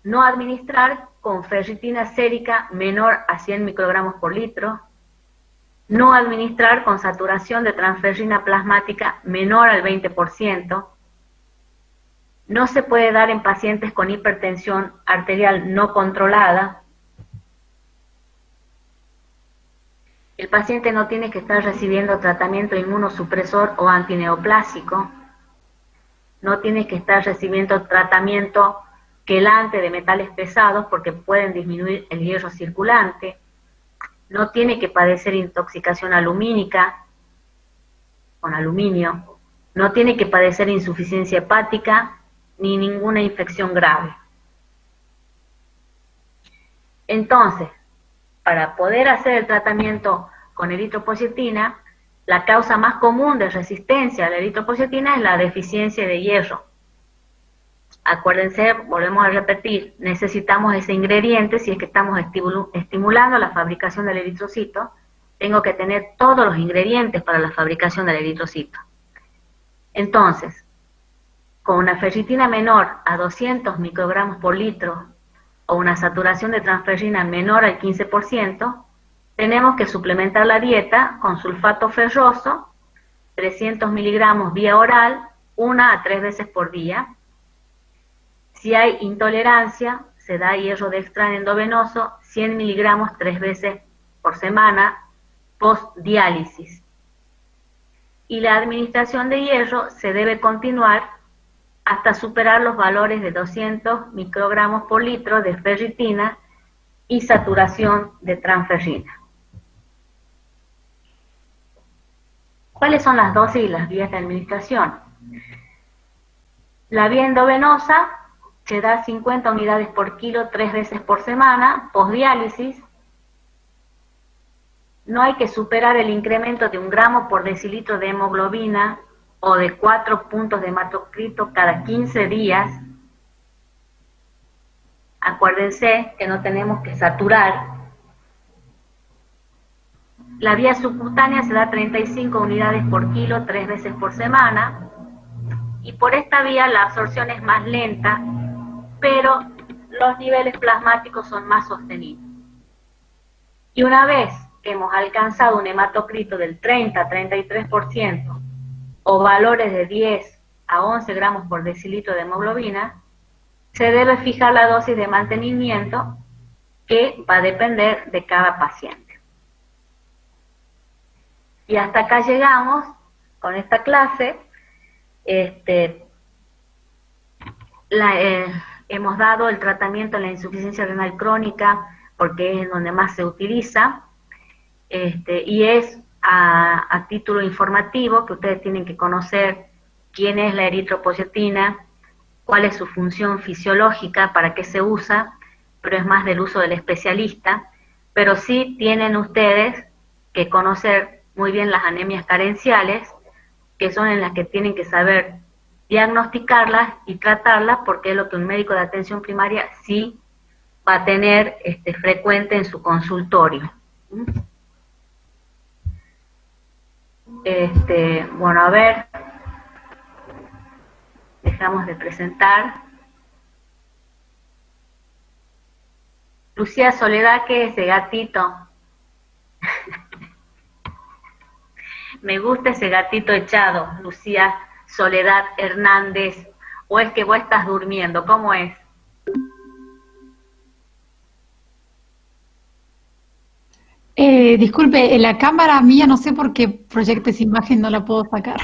No administrar con ferritina sérica menor a 100 microgramos por litro. No administrar con saturación de transferrina plasmática menor al 20%. No se puede dar en pacientes con hipertensión arterial no controlada. El paciente no tiene que estar recibiendo tratamiento inmunosupresor o antineoplásico. No tiene que estar recibiendo tratamiento quelante de metales pesados porque pueden disminuir el hierro circulante. No tiene que padecer intoxicación alumínica con aluminio. No tiene que padecer insuficiencia hepática ni ninguna infección grave. Entonces, para poder hacer el tratamiento con eritropoyetina, la causa más común de resistencia a la eritropoyetina es la deficiencia de hierro. Acuérdense, volvemos a repetir, necesitamos ese ingrediente si es que estamos estimulando la fabricación del eritrocito. Tengo que tener todos los ingredientes para la fabricación del eritrocito. Entonces, con una ferritina menor a 200 microgramos por litro o una saturación de transferrina menor al 15%, tenemos que suplementar la dieta con sulfato ferroso, 300 miligramos vía oral, 1 a 3 veces por día. Si hay intolerancia, se da hierro dextran endovenoso, 100 miligramos 3 veces por semana, post-diálisis. Y la administración de hierro se debe continuar hasta superar los valores de 200 microgramos por litro de ferritina y saturación de transferrina. ¿Cuáles son las dosis y las vías de administración? La vía endovenosa se da 50 unidades por kilo 3 veces por semana, postdiálisis. No hay que superar el incremento de 1 gramo por decilitro de hemoglobina o de 4 puntos de hematocrito cada 15 días. Acuérdense que no tenemos que saturar. La vía subcutánea se da 35 unidades por kilo 3 veces por semana, y por esta vía la absorción es más lenta, pero los niveles plasmáticos son más sostenidos. Y una vez que hemos alcanzado un hematocrito del 30-33% o valores de 10 a 11 gramos por decilitro de hemoglobina, se debe fijar la dosis de mantenimiento, que va a depender de cada paciente. Y hasta acá llegamos con esta clase. Hemos dado el tratamiento en la insuficiencia renal crónica porque es donde más se utiliza, y es a título informativo que ustedes tienen que conocer quién es la eritropoyetina, cuál es su función fisiológica, para qué se usa, pero es más del uso del especialista. Pero sí tienen ustedes que conocer muy bien las anemias carenciales, que son en las que tienen que saber diagnosticarlas y tratarlas, porque es lo que un médico de atención primaria sí va a tener frecuente en su consultorio. Bueno, a ver, dejamos de presentar. Lucía Soledad, ¿qué es ese gatito? Me gusta ese gatito echado, Lucía Soledad Hernández. ¿O es que vos estás durmiendo? ¿Cómo es? Disculpe, la cámara mía no sé por qué proyecta esa imagen, no la puedo sacar.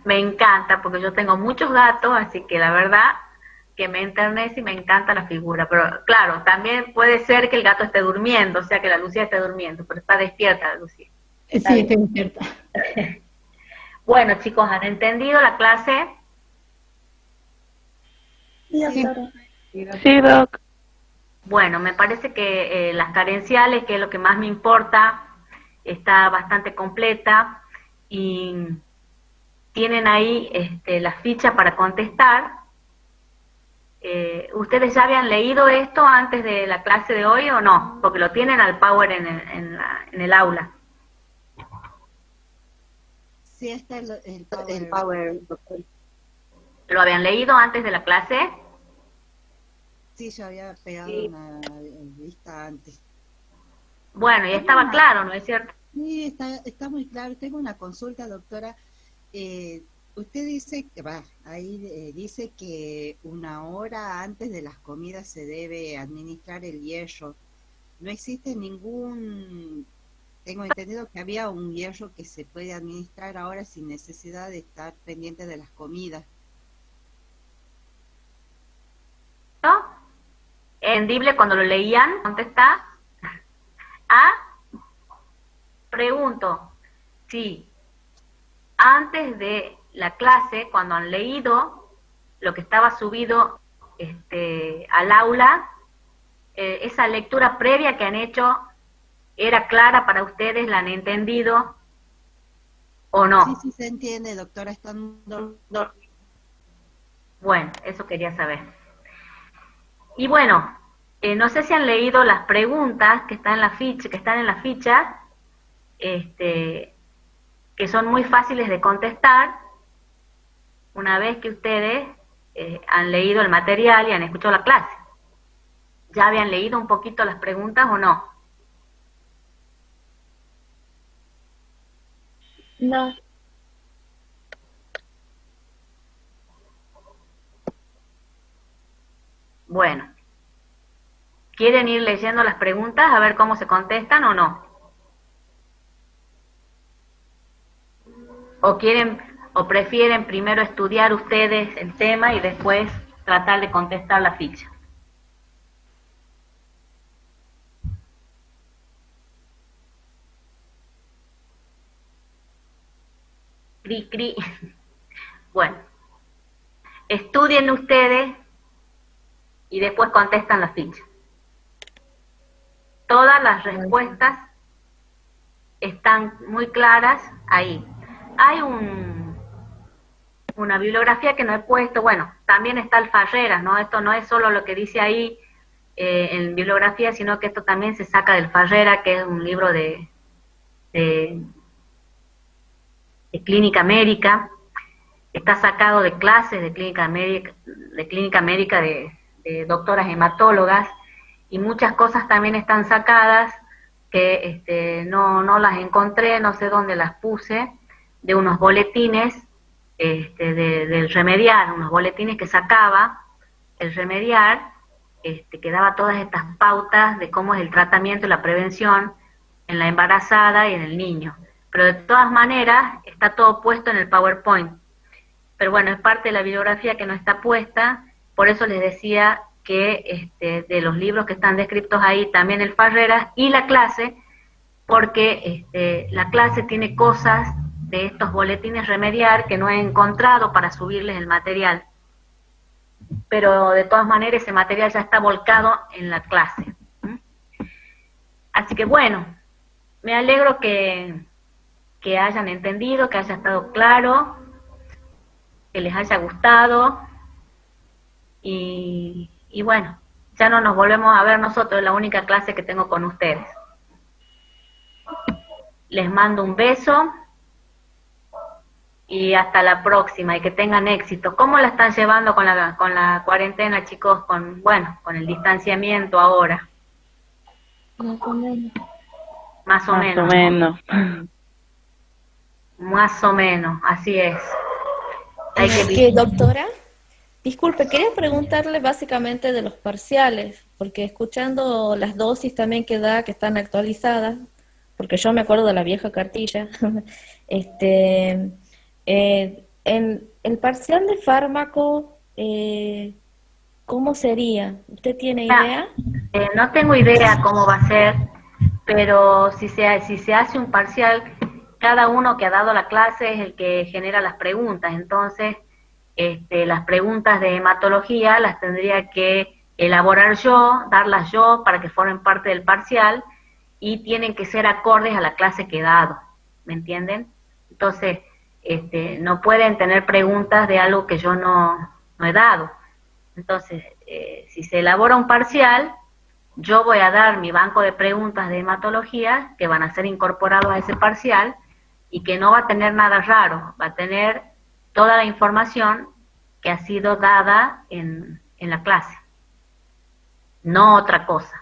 Me encanta, porque yo tengo muchos gatos, así que la verdad que me enternece y me encanta la figura. Pero claro, también puede ser que el gato esté durmiendo, o sea que la Lucía esté durmiendo, pero está despierta la Lucía. Está Sí, bien. estoy despierta. Bueno, chicos, ¿han entendido la clase? Sí, Sí. doctora. Sí, Doc. Bueno, me parece que las carenciales, que es lo que más me importa, está bastante completa, y tienen ahí la ficha para contestar. ¿Ustedes ya habían leído esto antes de la clase de hoy o no? Porque lo tienen al Power en el aula. Sí, está El Power, doctor. ¿Lo habían leído antes de la clase? Sí, yo había pegado Sí. una vista antes. Bueno, ya estaba claro, ¿no es cierto? Sí, está muy claro. Tengo una consulta, doctora. Usted dice que dice que una hora antes de las comidas se debe administrar el hierro. No existe ningún... Tengo entendido que había un hierro que se puede administrar ahora sin necesidad de estar pendiente de las comidas. ¿No? ¿Entendible cuando lo leían? ¿Dónde está? Ah, pregunto, sí, antes de la clase, cuando han leído lo que estaba subido al aula, esa lectura previa que han hecho, ¿era clara para ustedes? ¿La han entendido o no? Sí, sí se entiende, doctora. Bueno, eso quería saber. Y bueno, no sé si han leído las preguntas que están en la ficha, que son muy fáciles de contestar una vez que ustedes han leído el material y han escuchado la clase. ¿Ya habían leído un poquito las preguntas o no? No. Bueno, ¿quieren ir leyendo las preguntas a ver cómo se contestan o no? ¿O prefieren primero estudiar ustedes el tema y después tratar de contestar la ficha? Cri, cri. Bueno, estudien ustedes y después contestan la ficha. Todas las respuestas están muy claras ahí. Hay una bibliografía que no he puesto, bueno, también está Alfarreras, ¿no? Esto no es solo lo que dice ahí en bibliografía, sino que esto también se saca del Farrera, que es un libro de de, de clínica médica, está sacado de clases de clínica médica de doctoras hematólogas, y muchas cosas también están sacadas que no las encontré, no sé dónde las puse, de unos boletines del Remediar, unos boletines que sacaba el Remediar, que daba todas estas pautas de cómo es el tratamiento y la prevención en la embarazada y en el niño. Pero de todas maneras está todo puesto en el PowerPoint. Pero bueno, es parte de la bibliografía que no está puesta, por eso les decía que de los libros que están descritos ahí, también el Farreras y la clase, porque la clase tiene cosas de estos boletines Remediar que no he encontrado para subirles el material. Pero de todas maneras ese material ya está volcado en la clase. Así que bueno, me alegro que hayan entendido, que haya estado claro, que les haya gustado, y bueno, ya no nos volvemos a ver nosotros, es la única clase que tengo con ustedes. Les mando un beso y hasta la próxima, y que tengan éxito. ¿Cómo la están llevando con la cuarentena, chicos? Con el distanciamiento ahora. Más o menos. Más o menos. Más o menos, así es. Hay que Doctora, disculpe, quería preguntarle básicamente de los parciales, porque escuchando las dosis también que da, que están actualizadas, porque yo me acuerdo de la vieja cartilla, en el parcial de fármaco, ¿cómo sería? ¿Usted tiene idea? No tengo idea cómo va a ser, pero si se hace un parcial, cada uno que ha dado la clase es el que genera las preguntas. Entonces, las preguntas de hematología las tendría que elaborar yo, darlas yo para que formen parte del parcial, y tienen que ser acordes a la clase que he dado, ¿me entienden? Entonces, no pueden tener preguntas de algo que yo no he dado. Entonces, si se elabora un parcial, yo voy a dar mi banco de preguntas de hematología que van a ser incorporados a ese parcial, y que no va a tener nada raro, va a tener toda la información que ha sido dada en la clase, no otra cosa.